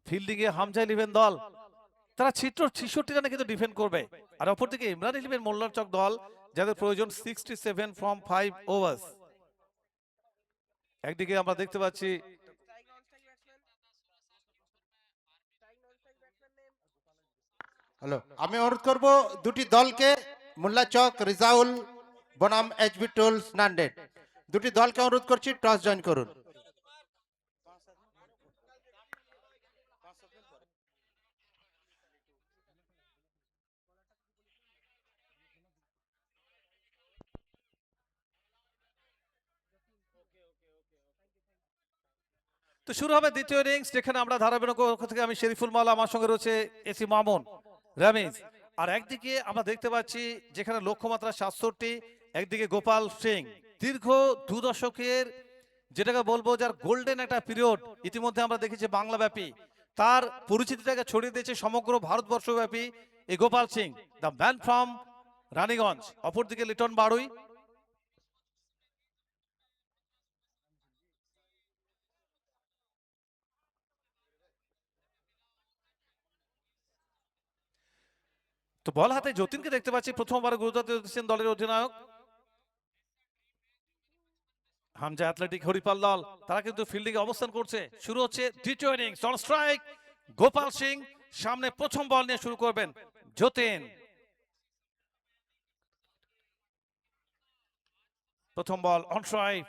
ফিল্ডিং এ হামজা 11 দল, তারা 66 রানে কিন্তু ডিফেন্ড করবে, আর অপরদিকে ইমরান 11 মোল্লারচক দল, যাদের প্রয়োজন 67 ফ্রম 5 ওভার্স। একদিকে আমরা দেখতে পাচ্ছি হ্যালো, আমি অনুরোধ করব দুটি দলকে, মোল্লা চক রিজাউল বনাম एचबी टोल्स नांदेड़, দুটি দলকে অনুরোধ করছি টস জয়েন করুন। তো শুরু হবে দ্বিতীয় ইনিংস, যেখানে আমরা ধারাবাহিক পক্ষ থেকে আমি শরীফুল মাওলা, আমার সঙ্গে রয়েছে এসি মামুন, রামেশ। আর একদিকে আমরা দেখতে পাচ্ছি যেখানে লক্ষ্যমাত্রা 67, একদিকে গোপাল সিং, দীর্ঘ 2 দশকের যেটাকে বলবো যার গোল্ডেন একটা পিরিয়ড ইতিমধ্যে আমরা দেখেছি বাংলাব্যাপী, তার পরিচিতিটাকে ছড়িয়ে দিয়েছে সমগ্র ভারতবর্ষব্যাপী এই Gopal Singh, the man from Raniganj. অপরদিকে লিটন বাড়ুই। তো বল হাতে যতীনকে দেখতে পাচ্ছি, প্রথমবার গুরুত্ব দিচ্ছেন দলের অধিনায়ক। হামজা অ্যাথলেটিক হরিপাল দল, তারা কিন্তু ফিল্ডিং এ অবস্থান করছে। শুরু হচ্ছে দ্বিতীয় innings, on strike Gopal Singh, সামনে প্রথম বল নিয়ে শুরু করবেন যতীন। প্রথম ball on strike,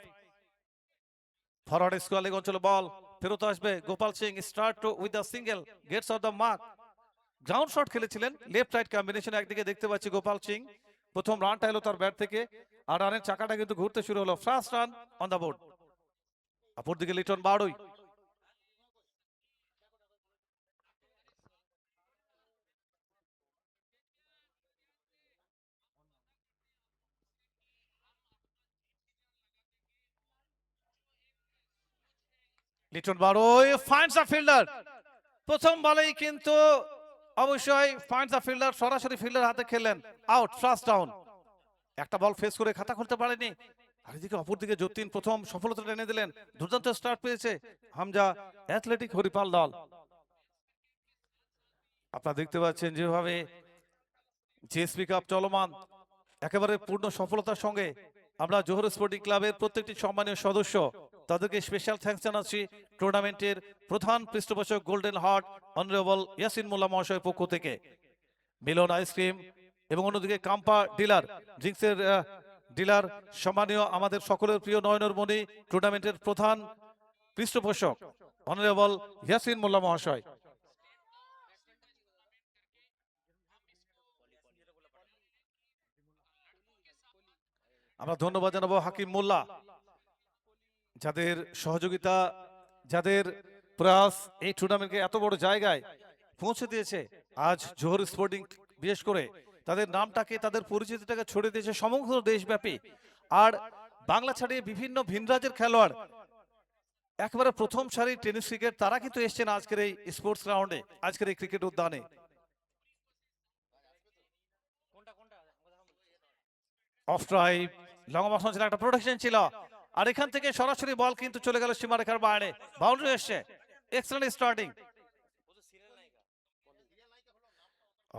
forward square leg অঞ্চলে বল ফেরত আসবে। Gopal Singh start with the single, gets off the mark. Ground shot খেলেছিলেন, লেফট রাইট কম্বিনেশন একদিকে দেখতে পাচ্ছি গোপাল সিং। প্রথম রানটা এলো তার ব্যাট থেকে, আর রানের চাকাটা কিন্তু ঘুরতে শুরু হলো। First run on the board. অপরদিকে Liton Baroi, Liton Baroi finds the fielder. প্রথম বলেই কিন্তু অবশ্যই ফাইন্ডস দ্য ফিল্ডার, সরাসরি ফিল্ডার হাতে খেললেন, আউট, ফার্স্ট ডাউন। একটা বল ফেস করে খাতা খুলতে পারেনি। আর এদিকে অপরদিকে যতীন প্রথম সফলতা টেনে দিলেন, দুর্দান্ত স্টার্ট পেয়েছে হামজা অ্যাথলেটিক হরিপাল দল। আপনারা দেখতে পাচ্ছেন যেভাবে জিএসপি কাপ চলমান, একেবারে পূর্ণ সফলতার সঙ্গে আমরা জোহর স্পোর্টিং ক্লাবের প্রত্যেকটি সম্মানীয় সদস্য তাদেরকে স্পেশাল থ্যাঙ্কস জানাচ্ছি। টুর্নামেন্টের প্রধান পৃষ্ঠপোষক গোল্ডেন হার্ট অনারেবল ইয়াসিন মোল্লা মহাশয়ের পক্ষ থেকে, মিলন আইসক্রিম এবং অন্যদিকে কাম্পা ডিলার, ড্রিঙ্কসের ডিলার, সম্মানীয় আমাদের সকলের প্রিয় নয়নের মণি টুর্নামেন্টের প্রধান পৃষ্ঠপোষক অনারেবল ইয়াসিন মোল্লা মহাশয়। আমরা ধন্যবাদ জানাবো হাকিম মোল্লা, যাদের সহযোগিতা, যাদের প্রয়াস এই টুর্নামেন্টকে এত বড় জায়গায় পৌঁছে দিয়েছে। আজ জোহর স্পোর্টিং বিশেষ করে তাদের নামটাকে, তাদের পরিচিতিটাকে ছড়িয়ে দিয়েছে সমগ্র দেশব্যাপী। আর বাংলা ছাড়িয়ে বিভিন্ন ভিন রাজ্যের খেলোয়াড়, একেবারে প্রথম সারি টেনিস ক্রিকেট, তারা কিন্তু এসছেন আজকের এই স্পোর্টস গ্রাউন্ডে, আজকের এই ক্রিকেট উদ্যানে। অফ ড্রাইভ, লং অফ ছিল, একটা প্রোটেকশন ছিল, আর এখান থেকে সরাসরি বল কিন্তু চলে গেল সীমারেখার বাইরে, বাউন্ডারি এসছে। Excellent starting.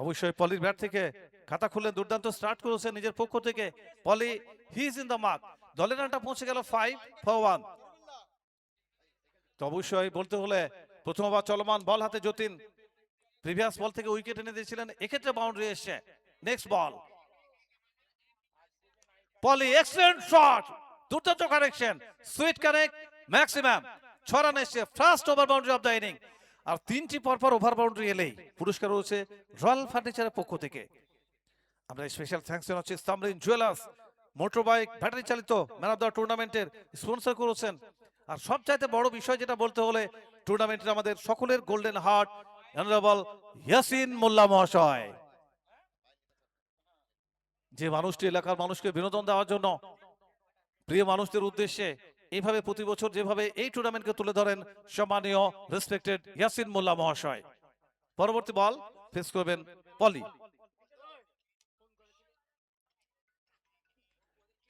অবশ্যই পলির ব্যাট থেকে খাতা খুললে দুর্দান্ত স্টার্ট করেছে নিজের পক্ষ থেকে Poli. He is in the mark. দলের রানটা পৌঁছে গেল 5 for 1। তো অবশ্যই বলতে হলে প্রথম ওভার চলমান, বল হাতে যতীন প্রিভিয়াস বল থেকে উইকেট এনে দিয়েছিলেন, এক্ষেত্রে বাউন্ডারি এসছে। Next ball Poli, excellent shot, দুর্দান্ত connection, sweet connect, maximum 6 run এসছে। First over boundary off the inning. আর 3টি পরপর ওভার বাউন্ডারি এলেই পুরস্কার রয়েছে রয়্যাল ফার্নিচারের পক্ষ থেকে। আমরা স্পেশাল থ্যাঙ্কস জানাচ্ছি Samreen jewellers, motor bike battery চালিত ম্যান অফ দ্য টুর্নামেন্টের স্পন্সর করেছেন। আর সবচাইতে বড় বিষয় যেটা বলতে হলে, টুর্নামেন্টের আমাদের সকলের গোল্ডেন হার্ট অনারেবল ইয়াসিন মোল্লা মহাশয়, যে মানুষটি এলাকার মানুষকে বিনোদন দেওয়ার জন্য, প্রিয় মানুষদের উদ্দেশ্যে এইভাবে প্রতি বছর যেভাবে এই টুর্নামেন্টকে তুলে ধরেন সম্মানীয় রেসপেক্টেড ইয়াসিন মোল্লা মহাশয়। পরবর্তী বল ফেস করবেন পলি।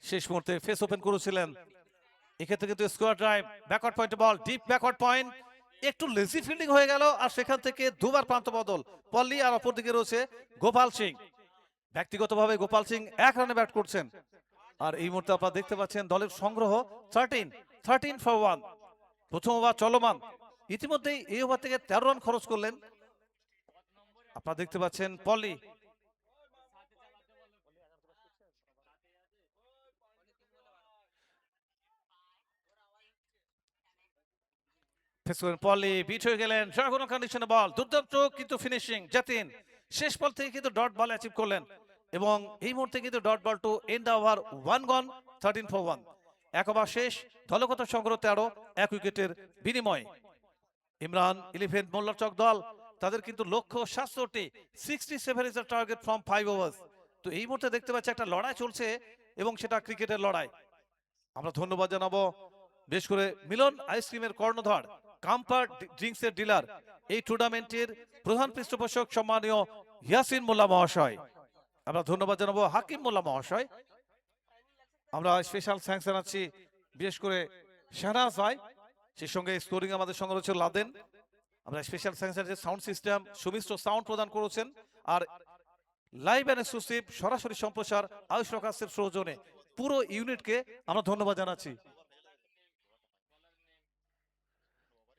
শেষ মুহূর্তে ফেস ওপেন করেছিলেন, এক্ষেত্রে কিন্তু স্কোয়ার ড্রাইভ, ব্যাকওয়ার্ড পয়েন্টে বল, ডিপ ব্যাকওয়ার্ড পয়েন্ট, একটু লেজি ফিল্ডিং হয়ে গেল, আর সেখান থেকে দুবার প্রান্ত বদল পল্লী। আর অপরদিকে রয়েছে গোপাল সিং। ব্যক্তিগতভাবে গোপাল সিং 1 রানে ব্যাট করছেন। আর এই মুহূর্তে আপনারা দেখতে পাচ্ছেন দলের সংগ্রহ 13 for 1। প্রথম ওভার চলমান, ইতিমধ্যেই এই ওভার থেকে 13 রান খরচ করলেন। আপনারা দেখতে পাচ্ছেন পলি। পলি বিট হয়ে গেলেন, কোনো কন্ডিশনে বল, দুর্দান্ত কিন্তু ফিনিশিং যতীন। শেষ বল থেকে কিন্তু ডট বল অ্যাচিভ করলেন, এবং এই মুহূর্তে কিন্তু dot ball to end the over, 1 gone, 13 for 1। এক ওভার শেষ, দলগত সংগ্রহ 13, 1 উইকেটের বিনিময়ে। ইমরান 11 মোল্লার চক দল, তাদের কিন্তু লক্ষ্য 67, 67 ইজ দ্য টার্গেট ফ্রম 5 ওভার্স। তো এই মুহূর্তে দেখতে পাচ্ছি একটা লড়াই চলছে, এবং সেটা ক্রিকেটের লড়াই। আমরা ধন্যবাদ জানাবো বিশেষ করে মিলন আইসক্রিমের কর্ণধার, কাম্পা ড্রিঙ্কসের ডিলার, এই টুর্নামেন্টের প্রধান পৃষ্ঠপোষক সম্মানীয় ইয়াসিন মোল্লা মহাশয়। আমরা ধন্যবাদ জানাবো হাকিম মোল্লা মহাশয়। আমরা স্পেশাল থ্যাঙ্কস জানাচ্ছি বিশেষ করে শাহনাজ ভাই, সেই সঙ্গে স্কোরিং আমাদের সঙ্গে রয়েছে লাদেন। আমরা স্পেশাল থ্যাঙ্কস জানাচ্ছি সাউন্ড সিস্টেম, সুমিশ্র সাউন্ড প্রদান করেছেন। আর লাইভ অ্যান্ড এক্সক্লুসিভ সরাসরি সম্প্রচার আয়ুষ প্রকাশের সৌজন্যে পুরো ইউনিটকে আমরা ধন্যবাদ জানাচ্ছি।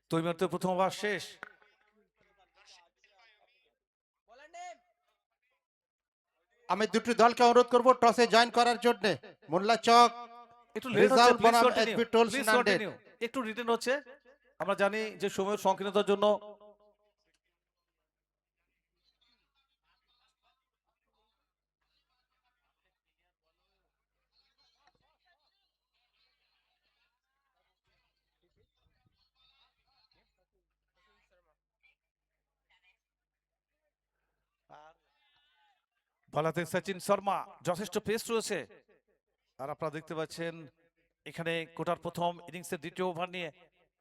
তো এই মুহূর্তে প্রথম ওভার শেষ। আমি দুটি দলকে অনুরোধ করব টসে জয়েন করার জন্য। মোল্লা চক একটু লেট হচ্ছে, রেজাউল প্লিজ বনাম continue, SB tools please Nanded. Continue. একটু রিটেন হচ্ছে, আমরা জানি যে সময়ের সংকীর্ণতার জন্য। বলাতে সচিন শর্মা, যথেষ্ট পেস রয়েছে। আর আপনারা দেখতে পাচ্ছেন এখানে কোটার প্রথম ইনিংসের দ্বিতীয় ওভার নিয়ে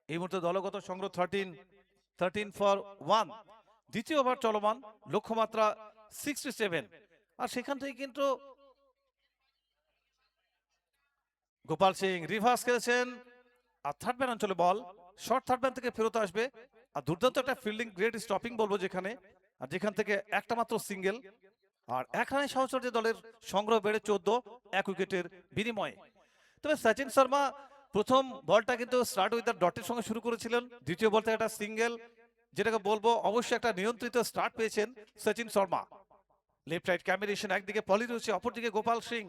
এই মুহূর্তে দলগত সংগ্রহ 13 ফর 1। দ্বিতীয় ওভার চলমান, লক্ষ্যমাত্রা 67। আর সেখান থেকে কিন্তু গোপাল সিং রিভার্স খেলেছেন। আর থার্ড ম্যান অঞ্চলে বল, শর্ট থার্ড ম্যান থেকে ফেরত আসবে। আর দুর্দান্ত একটা ফিল্ডিং, গ্রেট স্টপিং বলবো যেখানে, আর যেখান থেকে একটা মাত্র সিঙ্গেল। আর এক রানে সহচর্য দলের সংগ্রহ বেড়ে 14, 1 উইকেটের বিনিময়ে। তবে সচিন শর্মা প্রথম বলটা কিন্তু স্টার্ট উইথ দ্য ডটের সঙ্গে শুরু করেছিলেন। দ্বিতীয় বল থেকে একটা সিঙ্গেল, যেটাকে বলবো অবশ্যই একটা নিয়ন্ত্রিত স্টার্ট পেয়েছেন Sachin Sharma. Left right combination, একদিকে পলি রয়েছে, অপরদিকে গোপাল সিং,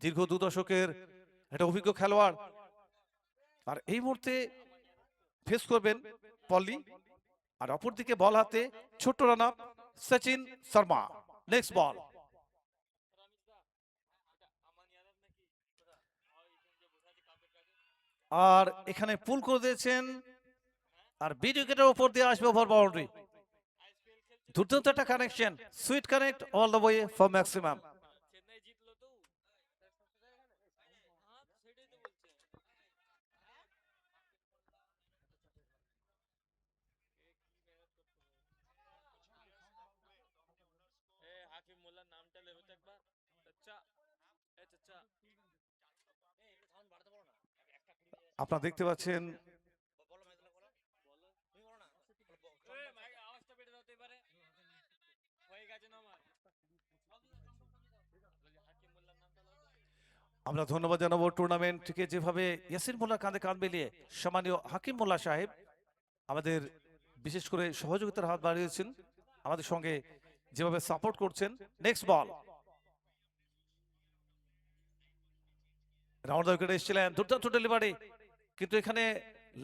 দীর্ঘ 2 দশকের একটা অভিজ্ঞ খেলোয়াড়। আর এই মুহূর্তে ফেস করবেন পলি, আর অপরদিকে বল হাতে ছোট্ট run up Sachin Sharma. Next ball, আর এখানে পুল করে দিয়েছেন, আর বিড উইকেটের উপর দিয়ে আসবে ওভার বাউন্ডারি। দুর্দান্ত একটা connection, sweet connect all the way for maximum. আপনারা দেখতে পাচ্ছেন আমরা ধন্যবাদ জানাবো টুর্নামেন্টকে যেভাবে ইয়াসির মোল্লার কাঁধে কাঁধ মিলিয়ে সম্মানীয় হাকিম মোল্লা সাহেব আমাদের বিশেষ করে সহযোগিতার হাত বাড়িয়েছেন, আমাদের সঙ্গে যেভাবে সাপোর্ট করছেন। Next ball, round the wicket এসেছিলেন, দুর্দান্ত ডেলিভারি, কিন্তু এখানে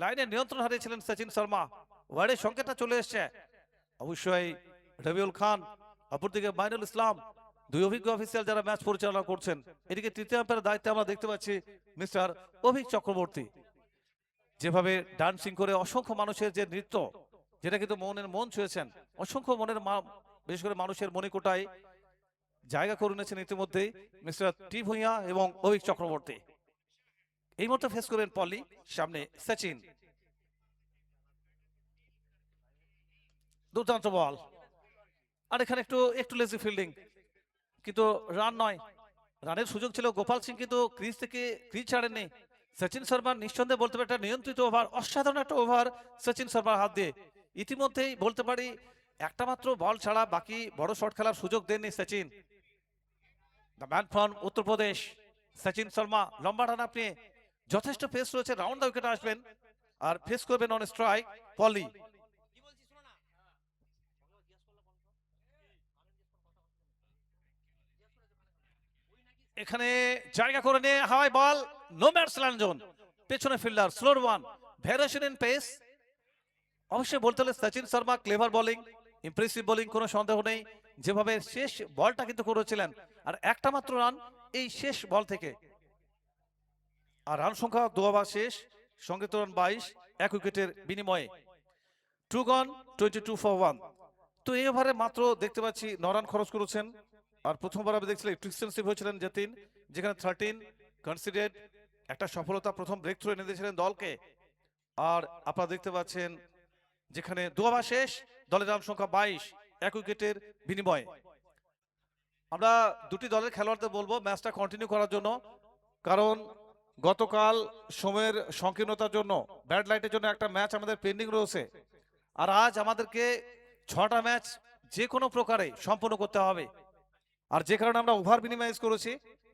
লাইনে নিয়ন্ত্রণ হারিয়েছিলেন সচিন শর্মা। ওয়ার্ডের সংকেতটা চলে এসছে, অবশ্যই রবিউল খান, অপরদিকে মাইনুল ইসলাম, দুই অভিজ্ঞ অফিসিয়াল যারা ম্যাচ পরিচালনা করছেন। এদিকে তৃতীয় আম্পায়ারের দায়িত্বে আমরা দেখতে পাচ্ছি মিস্টার অভিক চক্রবর্তী, যেভাবে ডান্সিং করে অসংখ্য মানুষের যে নৃত্য, যেটা কিন্তু মনের মন ছুঁয়েছেন, অসংখ্য মনের বিশেষ করে মানুষের মণিকোটায় জায়গা করে নিয়েছেন ইতিমধ্যেই মিস্টার টি ভুঁইয়া এবং অভিক চক্রবর্তী। এই মতো ফেস করবেন পলি, সামনে সচিন। দুর্দান্ত বল, আর এখানে একটু লেজি ফিল্ডিং, কিন্তু রান নয়। রানের সুযোগ ছিল, গোপাল সিং কিন্তু ক্রিজ থেকে ক্রিজ ছাড়েননি। সচিন শর্মার নিঃসন্দেহে বলতে পারি একটা নিয়ন্ত্রিত ওভার, অসাধারণ একটা ওভার সচিন শর্মার হাত দিয়ে। ইতিমধ্যেই বলতে পারি একটা মাত্র বল ছাড়া বাকি বড় শট খেলার সুযোগ দেননি Sachin. The man from Uttar Pradesh Sachin Sharma, লম্বা রান আপনি, যথেষ্ট পেস রয়েছে, রাউন্ড দ্য উইকেটে আসবেন আর ফেস করবেন অন স্ট্রাইক পলি। এখানে জায়গা করে নিয়ে হাওয়াই ball, no match land zone, পেছনে fielder, slower one, variation in pace. অবশ্যই বলতে হলে Sachin Sharma clever bowling, impressive bowling, কোনো সন্দেহ নেই। যেভাবে শেষ বলটা কিন্তু করেছিলেন, আর একটা মাত্র রান এই শেষ বল থেকে। আর রান সংখ্যা 2 ওভার শেষ, সঙ্গে তো রান 22, 1 উইকেটের বিনিময়ে। 2 গন, 22 ফর 1। তো এই ওভারে মাত্র দেখতে পাচ্ছি 9 রান খরচ করেছেন। আর প্রথমবার আমি দেখছিলাম একটু এক্সটেন্সিভ হয়েছিলেন যতীন, যেখানে 13 কনসিডারেড, একটা সফলতা, প্রথম ব্রেক থ্রু এনে দিয়েছিলেন দলকে। আর আপনারা দেখতে পাচ্ছেন যেখানে 2 ওভার শেষ, দলের রান সংখ্যা 22, 1 উইকেটের বিনিময়ে। আমরা দুটি দলের খেলোয়াড়দের বলবো ম্যাচটা কন্টিনিউ করার জন্য, কারণ গতকাল সময়ের সংকীর্ণতার জন্য, ব্যাড লাইটের জন্য একটা ম্যাচ আমাদের পেন্ডিং রয়েছে। আর আজ আমাদেরকে 6টা ম্যাচ যে কোনো প্রকারে সম্পূর্ণ করতে হবে। আর যে কারণে আমরা ওভার মিনিমাইজ করেছি,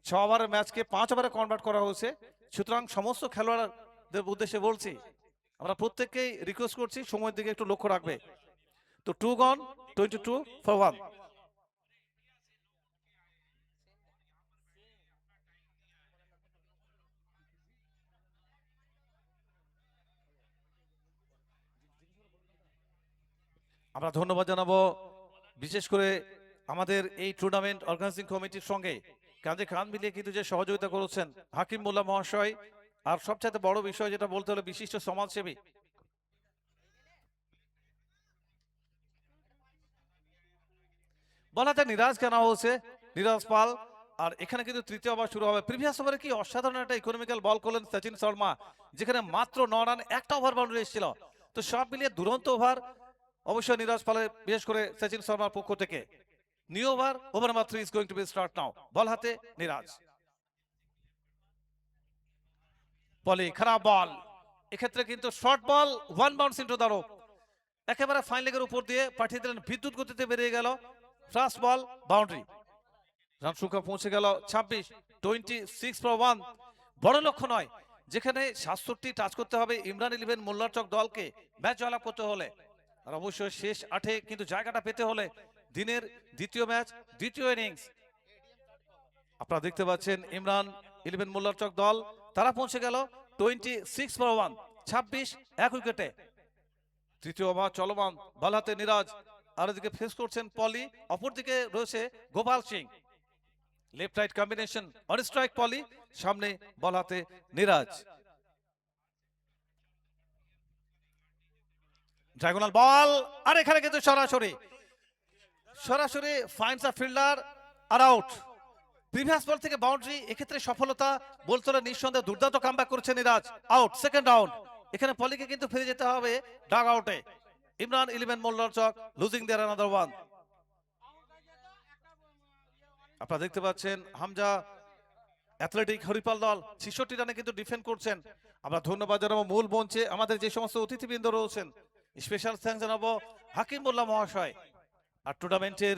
6 ওভারের ম্যাচকে 5 ওভারে কনভার্ট করা হয়েছে। সুতরাং সমস্ত খেলোয়াড়দের উদ্দেশ্যে বলছি, আমরা প্রত্যেককেই রিকোয়েস্ট করছি সময়ের দিকে একটু লক্ষ্য রাখবে। তো 2 গন, 22 ফর 1। আমরা ধন্যবাদ জানাবো বিশেষ করে আমাদের এই টুর্নামেন্ট অর্গানাইজিং কমিটির সঙ্গে কাঁধে কাঁধ মিলিয়ে কিন্তু যে সহযোগিতা করেছেন হাকিম মোল্লা মহাশয়, আর সবচেয়ে বড় বিষয় যেটা বলতে হলে বিশিষ্ট সমাজসেবী বলাতে নিরাজ কেনা হয়েছে, নিরাজ পাল। আর এখানে কিন্তু তৃতীয় ওভার শুরু হবে। প্রিভিয়াস ওভারে কি অসাধারণ একটা ইকোনমিক্যাল বল করলেন সচিন শর্মা, যেখানে মাত্র 9 রান, একটা ওভার বাউন্ডারি এসেছিল। তো সব মিলিয়ে দুরন্ত ওভার অবশ্যই নিরাজ পালের, বিশেষ করে সচিন শর্মার পক্ষ থেকে। New over, over number 3 is going to be start now. Ball হাতে নিরাজ, পলি খারাপ বল, এক্ষেত্রে কিন্তু short ball, one bounce into the rope, একেবারে ফাইন লেগের উপর দিয়ে পাঠিয়ে দিলেন, বিদ্যুৎ গতিতে বেরিয়ে গেল। ফার্স্ট বল বাউন্ডারি, রান সংখ্যা পৌঁছে গেল 26, 26 ফর 1। বড় লক্ষ্য নয়, যেখানে 67 টাচ করতে হবে ইমরান 11 মোল্লার চক দলকে ম্যাচ জয়লাভ করতে হলে, আর অবশ্যই শেষ 8-এ কিন্তু জায়গাটা পেতে হলে দিনের দ্বিতীয় ম্যাচ, দ্বিতীয় ইনিংস। আপনারা দেখতে পাচ্ছেন ইমরান 11 মোল্লার চক দল, তারা পৌঁছে গেল 26 ফর 1, 26 এক উইকেটে। তৃতীয় ওভার চলমান, বল হাতে নিরাজ, আর এদিকে ফেস করছেন পলি, অপরদিকে রয়েছে Gopal Singh. Left right combination, on strike Poli, সামনে বল হাতে নিরাজ। ডায়াগোনাল বল, আর এখানে কিন্তু সরাসরি ফাইন্ডস আ ফিল্ডার আর আউট। প্রিভিয়াস বল থেকে বাউন্ডারি, এক্ষেত্রে সফলতা বলতে হলে নিঃসন্দেহে দুর্দান্ত কামব্যাক করেছে নিরাজ। Out, second down. এখানে পলিকে কিন্তু ফিরে যেতে হবে ডাগ আউটে। ইমরান 11 মোল্লার চক লুজিং দেয়ার অ্যানাদার ওয়ান। আপনারা দেখতে পাচ্ছেন হামজা অ্যাথলেটিক হরিপাল দল 66 রানে কিন্তু ডিফেন্ড করছেন। আমরা ধন্যবাদ জানাবো মূল মঞ্চে আমাদের যে সমস্ত অতিথিবৃন্দ রয়েছেন, স্পেশাল থ্যাঙ্কস জানাবো হাকিম মোল্লা মহাশয়, আর টুর্নামেন্টের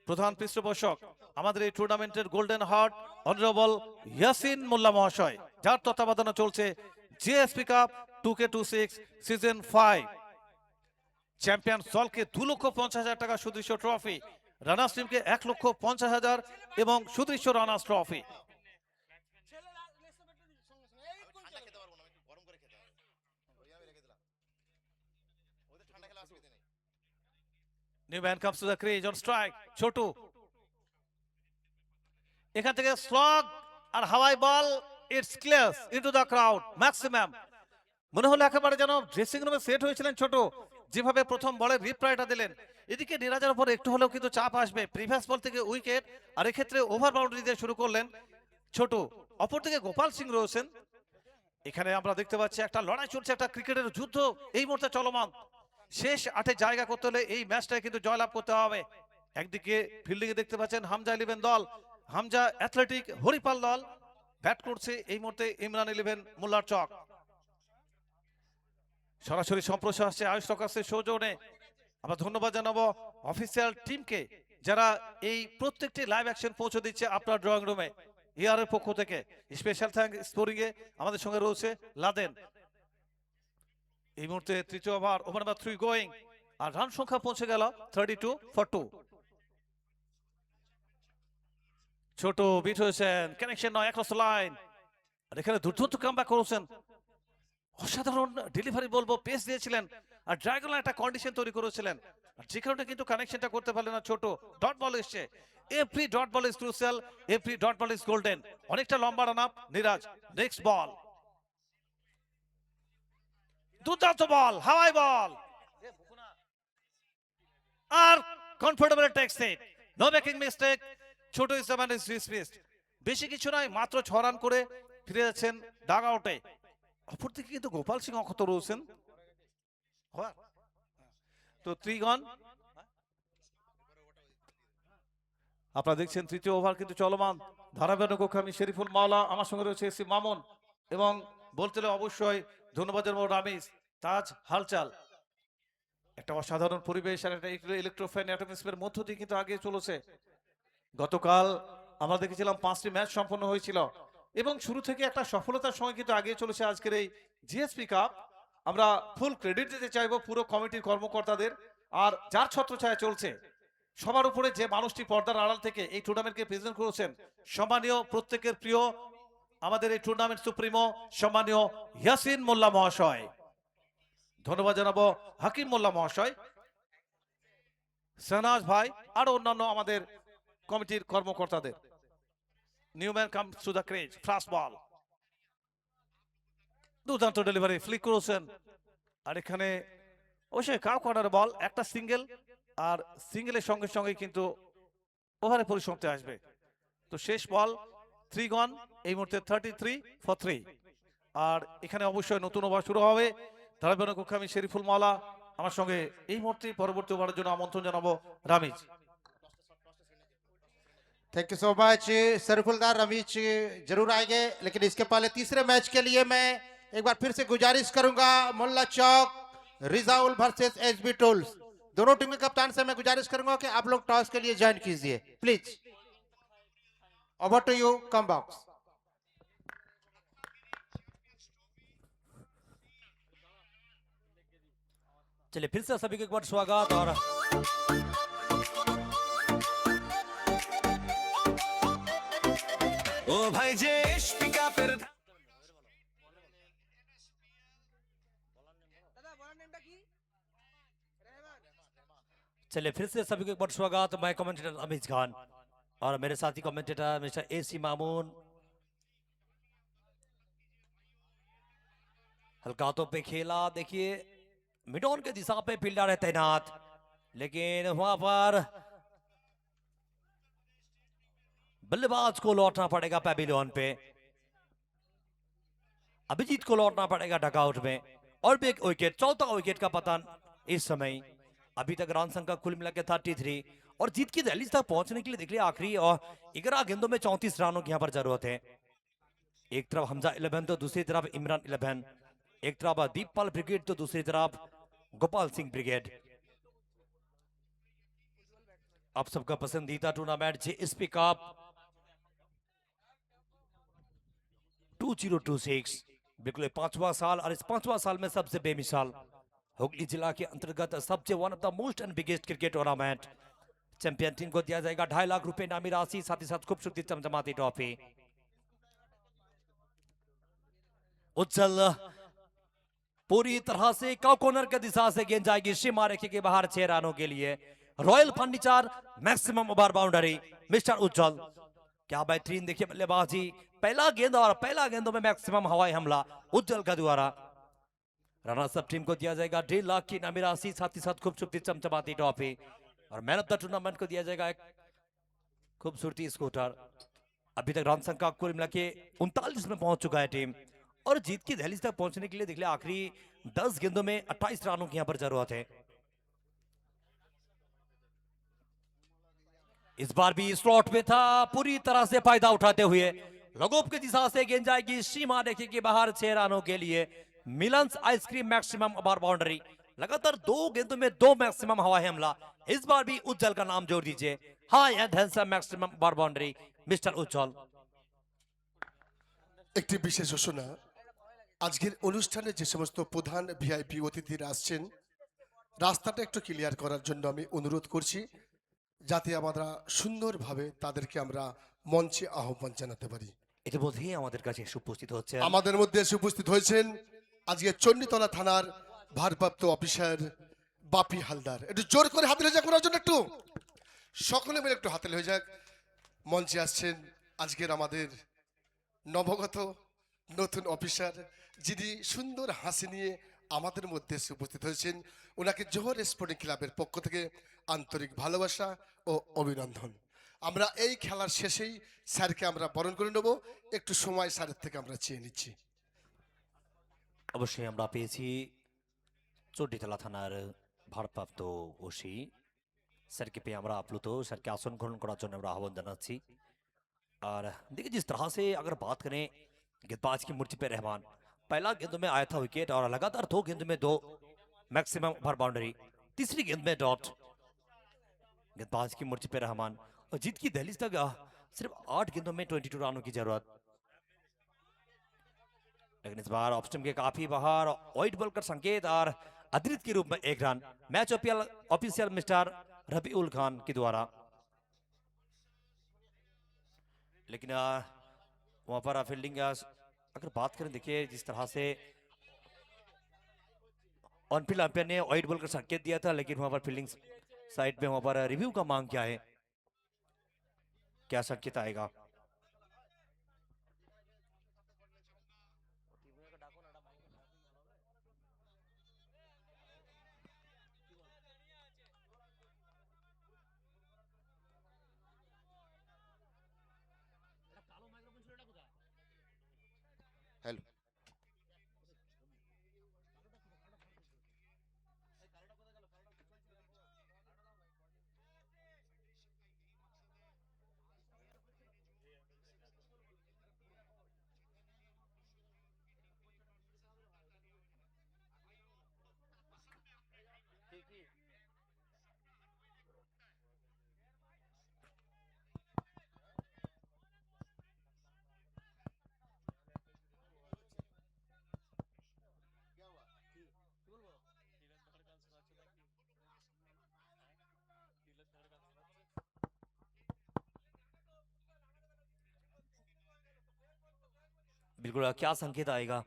প্রধান পৃষ্ঠপোষক আমাদের এই টুর্নামেন্টের গোল্ডেন হার্ট অনারেবল ইয়াসিন মোল্লা মহাশয়, যার তত্ত্বাবধানে চলছে GSP cup 2K26 season 5। Champion দলকে 2,50,000 টাকা সুদৃশ্য ট্রফি, রানার্স টিমকে 1,50,000 এবং সুদৃশ্য runners trophy. New man comes to the crease on strike, Chhotu, এখান থেকে স্লগ আর হাওয়াই ball, it's clear into the crowd maximum. মনে হলো একেবারে যেন ড্রেসিং রুমে সেট হয়েছিলেন ছোট, যেভাবে প্রথম বলে রিপ্লাইটা দিলেন। এদিকে নিরাজের উপর একটু হলেও কিন্তু চাপ আসবে, প্রিভিয়াস বল থেকে উইকেট, আর এক্ষেত্রে ওভার বাউন্ডারি দিয়ে শুরু করলেন ছোট। অপরদিকে গোপাল সিং রয়েছেন। এখানে আমরা দেখতে পাচ্ছি একটা লড়াই চলছে, একটা ক্রিকেটের যুদ্ধ এই মুহূর্তে চলমান। শেষ 8-এ জায়গা করতে হলে এই ম্যাচটায় কিন্তু জয়লাভ করতে হবে। একদিকে ফিল্ডিং এ দেখতে পাচ্ছেন হামজা 11 দল, হামজা অ্যাথলেটিক হরিপাল দল ব্যাট করছে এই মুহূর্তে ইমরান 11 মোল্লার চক। সরাসরি সম্প্রচার আসছে আয়ুষ টকাসের সৌজন্যে। আমরা ধন্যবাদ জানাবো অফিসিয়াল টিমকে, যারা এই প্রত্যেকটি লাইভ অ্যাকশন পৌঁছে দিচ্ছে আপনার ড্রয়িং রুমে। ইয়ার এর পক্ষ থেকে স্পেশাল থ্যাঙ্ক স্পোরিং এ আমাদের সঙ্গে রয়েছে লাদেন। এই মুহূর্তে তৃতীয় ওভার, ওভার নাম্বার 3 গোয়িং, আর রান সংখ্যা পৌঁছে গেল 32 ফর 2। ছোট বিট হয়েছেন, কানেকশন নয়, অ্যাক্রস লাইন, আর এখানে দুর্দান্ত কামব্যাক করেছেন। অসাধারণ ডেলিভারি বলবো, পেস দিয়েছিলেন, আর ড্রাগন একটা কন্ডিশন তৈরি করেছিলেন, আর যে কারণে কিন্তু কানেকশনটা করতে পারলেন না ছোট। ডট বল এসছে, every dot ball is crucial, every dot ball is golden. অনেকটা লম্বা রান আপ নিরাজ। নেক্সট বল, দুর্দান্ত বল, হাওয়াই বল, আর কমফোর্টেবল টেক্স ইট, নো মেকিং মিস্টেক। ছোট is the man is dismissed. বেশি কিছু নয়, মাত্র 6 রান করে ফিরে যাচ্ছেন ডাগ আউটে। অপরদিকে কিন্তু গোপাল সিং অক্ষত রয়েছেন। তো 3 গন। আপনারা দেখছেন তৃতীয় ওভার কিন্তু চলমান, ধারাবাহিক আমি শরীফুল মাওলা, আমার সঙ্গে রয়েছে এসি মামুন, এবং বলতে অবশ্যই ধন্যবাদ জানাবো রামিজ তাজ হালচাল। একটা অসাধারণ পরিবেশ আর একটা ইলেকট্রোফ্যান অ্যাটমসফিয়ারের মধ্য দিয়ে কিন্তু আগে চলেছে। গতকাল আমরা দেখেছিলাম 5টি ম্যাচ সম্পন্ন হয়েছিল, এবং শুরু থেকে একটা সফলতার সঙ্গে কিন্তু আগে চলেছে আজকের এই জিএসপি কাপ। আমরা ফুল ক্রেডিট দিতে চাইবো পুরো কমিটির কর্মকর্তাদের, আর যার ছত্রছায়া চলছে সবার উপরে যে মানুষটি পর্দার আড়াল থেকে এই টুর্নামেন্টকে প্রেজেন্ট করেছেন, সম্মানীয় প্রত্যেকের প্রিয় আমাদের এই টুর্নামেন্ট সুপ্রিমো সম্মানীয় ইয়াসিন মোল্লা মহাশয়। ধন্যবাদ জানাবো হাকিম মোল্লা মহাশয়। শাহনাজ ভাই আর অন্যান্য আমাদের কমিটির কর্মকর্তাদের। New man come to the crease, fast ball, দুর্দান্ত ডেলিভারি, ফ্লিক করেছেন। আর এখানে অবশ্যই কাউ কর্নার বল, একটা সিঙ্গেল, আর সিঙ্গেলের সঙ্গে সঙ্গে কিন্তু ওভারে পরিসমাপ্তি আসবে। তো শেষ বল 3 গন, এই মুহূর্তে 33-3। আর এখানে অবশ্যই নতুন ওভার শুরু হবে। ধারাবাহিক কক্ষে আমি শরীফুল মাওলা, আমার সঙ্গে এই মুহূর্তে পরবর্তী ওভারের জন্য আমন্ত্রণ জানাবো Ramiz. Thank you so much सरफुलदार रमीज जरूर आएंगे, लेकिन इसके पहले तीसरे मैच के लिए मैं एक बार फिर से गुजारिश करूंगा मुल्ला चौक रिजाउल वर्सेस एसबी टूल्स, दोनों टीम के कप्तान से मैं गुजारिश करूंगा कि आप लोग टॉस के लिए ज्वाइन कीजिए please. Over to you, comm box. चलिए फिर से सभी को एक बार स्वागत। और ও ভাই যে পিকআপের चलिए फिर से सभी को एक बार स्वागत। मैं कमेंटेटर अमीज खान और मेरे साथी कमेंटेटर मिस्टर एसी मामून। हल्कातों पे खेला, देखिए मिडॉन के दिशा पे फील्डर है तैनात, लेकिन वहां पर बल्लेबाज को लौटना पड़ेगा पैविलियन पे, अभिजीत को लौटना पड़ेगा डकआउट में। और भी एक विकेट, चौथा विकेट का पतन इस समय। अभी तक रन संख्या कुल मिला के 33 और जीत की दहलीज तक पहुंचने के लिए देख लिया आखिरी और 11 गेंदों में 34 रनों की यहां पर जरूरत है। एक तरफ हमजा 11 तो दूसरी तरफ इमरान 11, एक तरफ दीपपाल ब्रिगेड तो दूसरी तरफ गोपाल सिंह ब्रिगेड। आप सबका पसंदीदा टूर्नामेंट जेएसपी कप 2026 बिल्कुल 5वां साल, और इस 5वां साल में सबसे बेमिसाल हुगली जिला के अंतर्गत सबसे one of the most and biggest cricket tournament. Champion team को दिया जाएगा 2.5 लाख रुपए नामी राशि, साथ ही साथ खूबसूरती चमचमाती ट्रॉफी। उज्जवल पूरी तरह से काउ कॉर्नर के दिशा से गेंद जाएगी सीमा रेखे के बाहर 6 रनों के लिए। Royal furniture maximum over boundary mister Ujjwal, क्या बेहतरीन देखिए बल्लेबाजी, पहला गेंद और पहला गेंदों में मैक्सिमम हवाई हमला उज्जवल का द्वारा। रनर्स अप टीम को दिया जाएगा 1.5 लाख की नामी राशि, साथ ही साथ खूबसूरती चमचमाती ट्रॉफी। और मैन ऑफ द टूर्नामेंट को दिया जाएगा एक खूबसूरती स्कूटर। अभी तक रन संख्या कुल मिला के 39 में पहुंच चुका है टीम, और जीत की दहलीज तक पहुंचने के लिए देख लिया आखिरी 10 गेंदों में 28 रनों की यहां पर जरूरत है। इस बार भी स्लॉट में था, पूरी तरह से फायदा उठाते हुए लगोप की दिशा से गेंद जाएगी सीमा रेखे के बाहर 6 रनों के लिए। मिलंस आइसक्रीम मैक्सिमम ओवर बाउंड्री, लगातार 2 गेंदों में 2 मैक्सिमम हवाई हमला। इस बार भी उज्जवल का नाम जोड़ दीजिए, high and handsome maximum over boundary mister Ujjwal. একটি বিশেষ ঘোষণা, আজকের অনুষ্ঠানে যে সমস্ত প্রধান ভিআইপি অতিথিরা আসছেন রাস্তাটা একটু ক্লিয়ার করার জন্য আমি অনুরোধ করছি, যাতে আমরা সুন্দরভাবে তাদেরকে আমরা মঞ্চে আহ্বান জানাতে পারি। ইতিমধ্যেই আমাদের কাছে এসে উপস্থিত হচ্ছে আমাদের মধ্যে এসে উপস্থিত হয়েছেন আজকে চণ্ডীতলা থানার ভারপ্রাপ্ত অফিসার বাপি হালদার। একটু জোর করে হাততালি যাক ওনার জন্য, একটু সকলে মিলে একটু হাততালি হয়ে যাক। মঞ্চে আসছেন আজকের আমাদের নবগত নতুন অফিসার, যিনি সুন্দর হাসি নিয়ে আমাদের মধ্যে এসে উপস্থিত হয়েছেন। ওনাকে জোহর স্পোর্টিং ক্লাবের পক্ষ থেকে আন্তরিক ভালোবাসা ও অভিনন্দন। আমরা এই খেলার শেষেই স্যারকে আমরা বরণ করে নেব, একটু সময় স্যারের থেকে আমরা চেয়ে নিচ্ছি। অবশ্যই আমরা পেয়েছি চণ্ডীতলা থানার ভারপ্রাপ্ত ওসি স্যারকে পেয়ে আমরা আপ্লুত, স্যারকে আসন গ্রহণ করার জন্য আমরা আহ্বান জানাচ্ছি। और देखिए जिस तरह से अगर बात करें गेंदबाज की मूर्ति पे रहमान, पहला गेंदों में आया था विकेट और लगातार 2 गेंदों में 2 मैक्सिमम ओवर बाउंड्री, तीसरी गेंद में डॉट। गेंदबाज की मूर्ति पे रहमान और जीत की दहलीज तक सिर्फ 8 गेंदों में 22 रनों की जरूरत। लेकिन इस बार ऑप्शन के काफी बाहर वाइड बॉल का संकेत और अतिरिक्त के रूप में 1 run match official mister Rabiul Khan के द्वारा। लेकिन वहां पर फील्डिंग अगर बात करें, देखिए जिस तरह से ऑन फील्ड अंपायर ने वाइड बॉल का संकेत दिया था, लेकिन वहां पर फील्डिंग साइड में वहां पर रिव्यू का मांग क्या है, क्या संकेत आएगा। हेलो, बिल्कुल, क्या संकेत आएगा।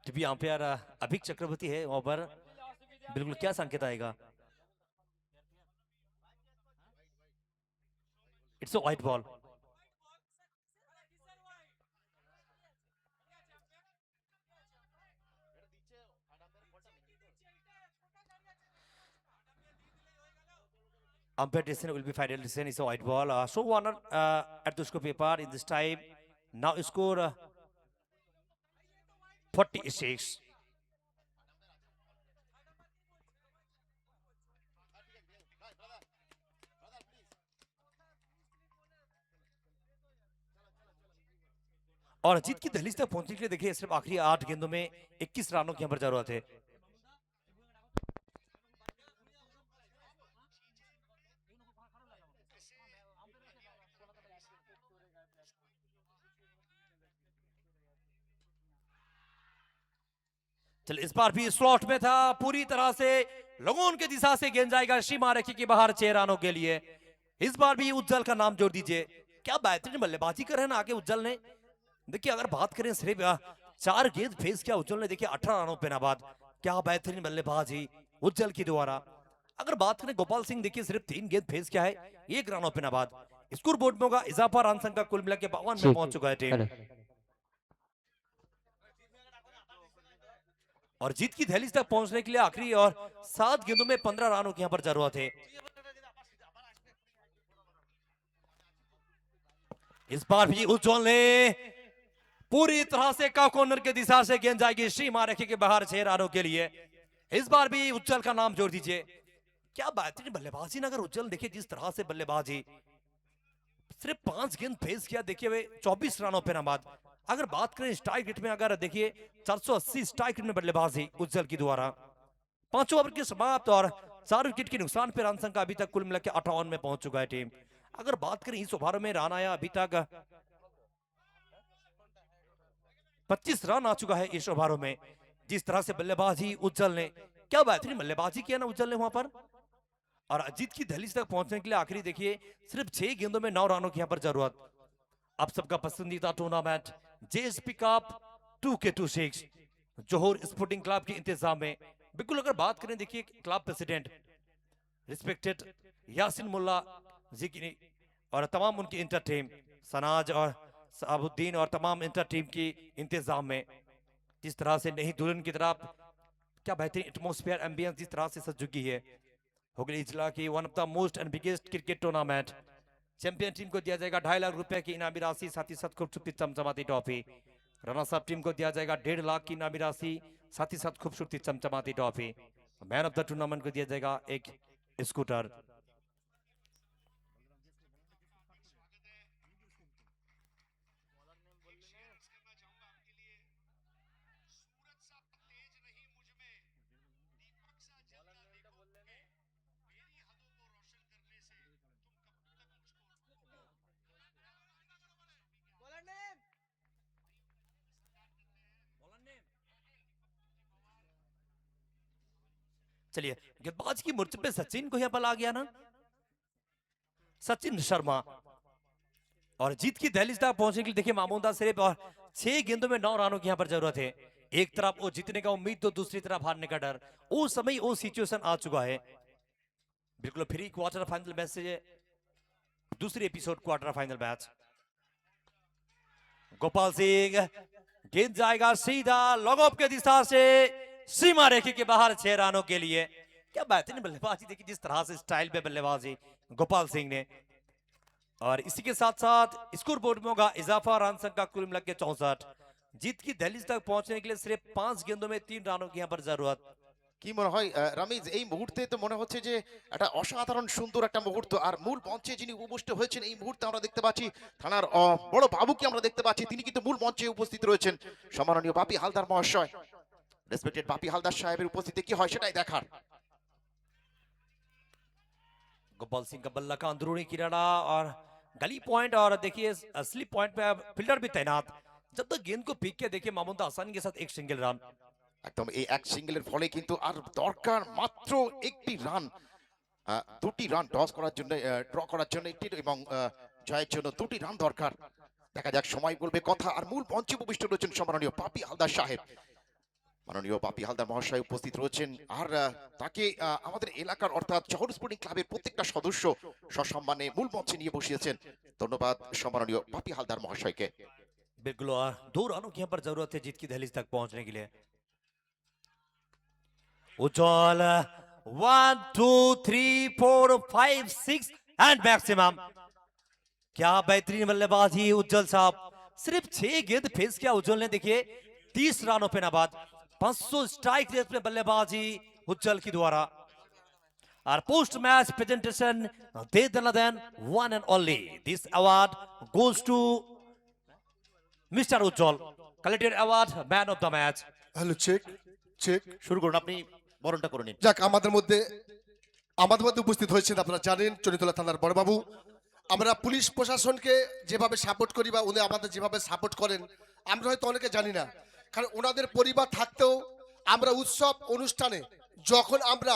टीवी अंपायर अभिक चक्रवर्ती है वहां पर, बिल्कुल क्या संकेत आएगा। It's a white ball. Umpire decision will be final decision. It's a white ball. So Warner at the score paper in this time. Now score 46. और जीत की दहलीज तक पहुंचने के लिए देखिए सिर्फ आखिरी 8 गेंदों में 21 रनों की यहाँ पर जरूरत है। चल इस बार भी स्लॉट में था, पूरी तरह से लगोन के दिशा से गेंद जाएगा सीमा रेखा के बाहर 6 रनों के लिए। इस बार भी उज्जवल का नाम जोड़ दीजिए। क्या बेहतरीन बल्लेबाजी कर रहे हैं ना आगे उज्जवल ने। देखिए अगर बात करें सिर्फ 4 गेंद फेस किया उज्जवल ने, देखिए 18 रनों पे नाबाद। क्या बेहतरीन बल्लेबाजी उज्जवल के द्वारा। अगर बात करें गोपाल सिंह, देखिए सिर्फ 3 गेंद फेस किया है, 1 रनों पे नाबाद। स्कोर बोर्ड में होगा इजाफा, रन संख्या कुल मिला के 52 में पहुंच चुका है टीम। और जीत की दहलीज तक पहुंचने के लिए आखिरी और 7 गेंदों में 15 रनों की यहां पर जरूरत है। इस बार भी उज्जवल ने पूरी तरह से का कॉर्नर के दिशा से गेंद जाएगी सीमा रेखा के बाहर 6 रनों के लिए। इस बार भी उज्जवल का नाम जोड़ दीजिए। क्या बेहतरीन बल्लेबाजी ना। अगर उज्जवल देखिए जिस तरह से बल्लेबाजी, सिर्फ 5 गेंद फेस किया, देखिए वे 24 रनों पे नाबाद। अगर बात करें स्ट्राइक रेट में, अगर देखिए 480 स्ट्राइक रेट में बल्लेबाजी उज्जवल की द्वारा। 5 ओवर के समाप्त और 4 विकेट के नुकसान पर रन संख्या अभी तक कुल मिला के 58 में पहुंच चुका है टीम। अगर बात करें इस ओवर में रन आया अभी तक 25 रन आ चुका है इस ओवरों में। जिस तरह से बल्लेबाजी उज्जवल ने, क्या बेहतरीन बल्लेबाजी किया ना उज्जवल ने वहां पर। और जीत की दहलीज तक पहुंचने के लिए आखिरी देखिए सिर्फ 6 गेंदों में 9 रनों की यहां पर जरूरत। अब सबका पसंदीदा टूर्नामेंट जेएसपी कप 2K26 जोहर स्पोर्टिंग क्लब के इंतजाम में। बिल्कुल अगर बात करें देखिए क्लब प्रेसिडेंट रिस्पेक्टेड यासिन मुल्ला जी की और तमाम उनकी इंटर टीम सनाज और साबुद्दीन और तमाम इंटर टीम की इंतजाम में, जिस तरह से नई दुल्हन की तरफ क्या बेहतरीन एटमॉस्फेयर एम्बियंस जिस तरह से सज चुकी है। हो गई जिला की one of the most and biggest cricket tournament. Champion team को दिया जाएगा 2.5 लाख रुपए की इनामी राशि, साथ ही साथ खूबसूरत चमचमाती ट्रॉफी। रनर्स अप टीम को दिया जाएगा 1.5 लाख की इनामी राशि, साथ ही साथ खूबसूरती चमचमाती trophy. Man of the tournament को दिया जाएगा एक स्कूटर। चलिए, गेंदबाज की मूर्ति पे सचिन को यहाँ पर आ गया ना, सचिन शर्मा। और जीत की दहलीज तक पहुंचने के लिए देखिए मामूदा सिर्फ और 6 गेंदों में 9 रनों की यहाँ पर जरूरत है। एक तरफ वो जीतने का उम्मीद तो दूसरी तरफ हारने का डर। वो समय वो सिचुएशन आ चुका है। बिल्कुल फ्री क्वार्टर फाइनल मैच से दूसरी episode quarter final match. Gopal Singh, गेंद जाएगा सीधा लॉग ऑफ के दिशा से सीमा रेखा के बाहर 6 रनों के लिए। क्या बेहतरीन बल्लेबाजी देखी जिस तरह से स्टाइल पे बल्लेबाजी गोपाल सिंह ने। और इसी के साथ साथ स्कोर बोर्ड में होगा इजाफा, रन संख्या कुल मिला के 64। जीत की दहलीज तक पहुंचने के लिए सिर्फ 5 गेंदों में 3 रनों की यहाँ पर जरूरत। কি মনে হয় রামিজ, এই মুহূর্তে তো মনে হচ্ছে যে একটা অসাধারণ সুন্দর একটা মুহূর্ত, আর মূল মঞ্চে যিনি উপবিষ্ট হয়েছেন এই মুহূর্তে আমরা দেখতে পাচ্ছি থানার বড় বাবুকে আমরা দেখতে পাচ্ছি, তিনি কিন্তু মূল মঞ্চে উপস্থিত রয়েছেন। সম্মাননীয় বাপি হালদার মহাশয়, রেসপেক্টেড বাপি হালদার সাহেবের উপস্থিতি কি হয় সেটাই দেখার। गोपाल सिंह का बल्ला का अंदरूनी किनारा और गली पॉइंट, और देखिए स्लिप पॉइंट पे फील्डर भी तैनात। जब तक गेंद को पीक के देखिए मामूदा आसानी के साथ एक सिंगल रन। একদম এই এক সিঙ্গেলের ফলে কিন্তু আর দরকার মাত্র একটি রান, দুটি রান টস করার জন্য, ড্র করার জন্য একটি এবং জয়ের জন্য দুটি রান দরকার। দেখা যাক সময় বলবে কথা। আর মূল মঞ্চে উপবিষ্ট রয়েছেন সম্মাননীয় বাপি হালদার সাহেব, মাননীয় বাপি হালদার মহাশয় উপস্থিত রয়েছেন। আর তাকে আমাদের এলাকার অর্থাৎ শহর স্পোর্টিং ক্লাবের প্রত্যেকটা সদস্য সসম্মানে মূল মঞ্চে নিয়ে বসিয়েছেন। ধন্যবাদ সম্মাননীয় বাপি হালদার মহাশয়কে। बिल्कुल, और 2 रनों की यहाँ पर जरूरत है जीत की दहलीज तक पहुंचने के लिए। उज्जवल 1 2 3 4 5 6 एंड मैक्सिमम। क्या बेहतरीन बल्लेबाजी उज्जवल साहब। सिर्फ 6 गेंद फेस किया उज्जवल ने। देखिए 30 रनों पे नाबाद, 500 स्ट्राइक रेट में बल्लेबाजी उज्जवल की द्वारा। और post match presentation they then one and only this award goes to mister Ujjwal, collected award man of the match. Hello, check check. শুরু করুন, আপনি বরণটা করে নিন। যাক, আমাদের মধ্যে উপস্থিত হয়েছেন আপনারা জানেন চণ্ডীতলা থানার বড়বাবু। আমরা পুলিশ প্রশাসনকে যেভাবে সাপোর্ট করি বা উনি আমাদের যেভাবে সাপোর্ট করেন আমরা হয়তো অনেকে জানি না। কারণ ওনাদের পরিবার থাকতেও আমরা উৎসব অনুষ্ঠানে যখন আমরা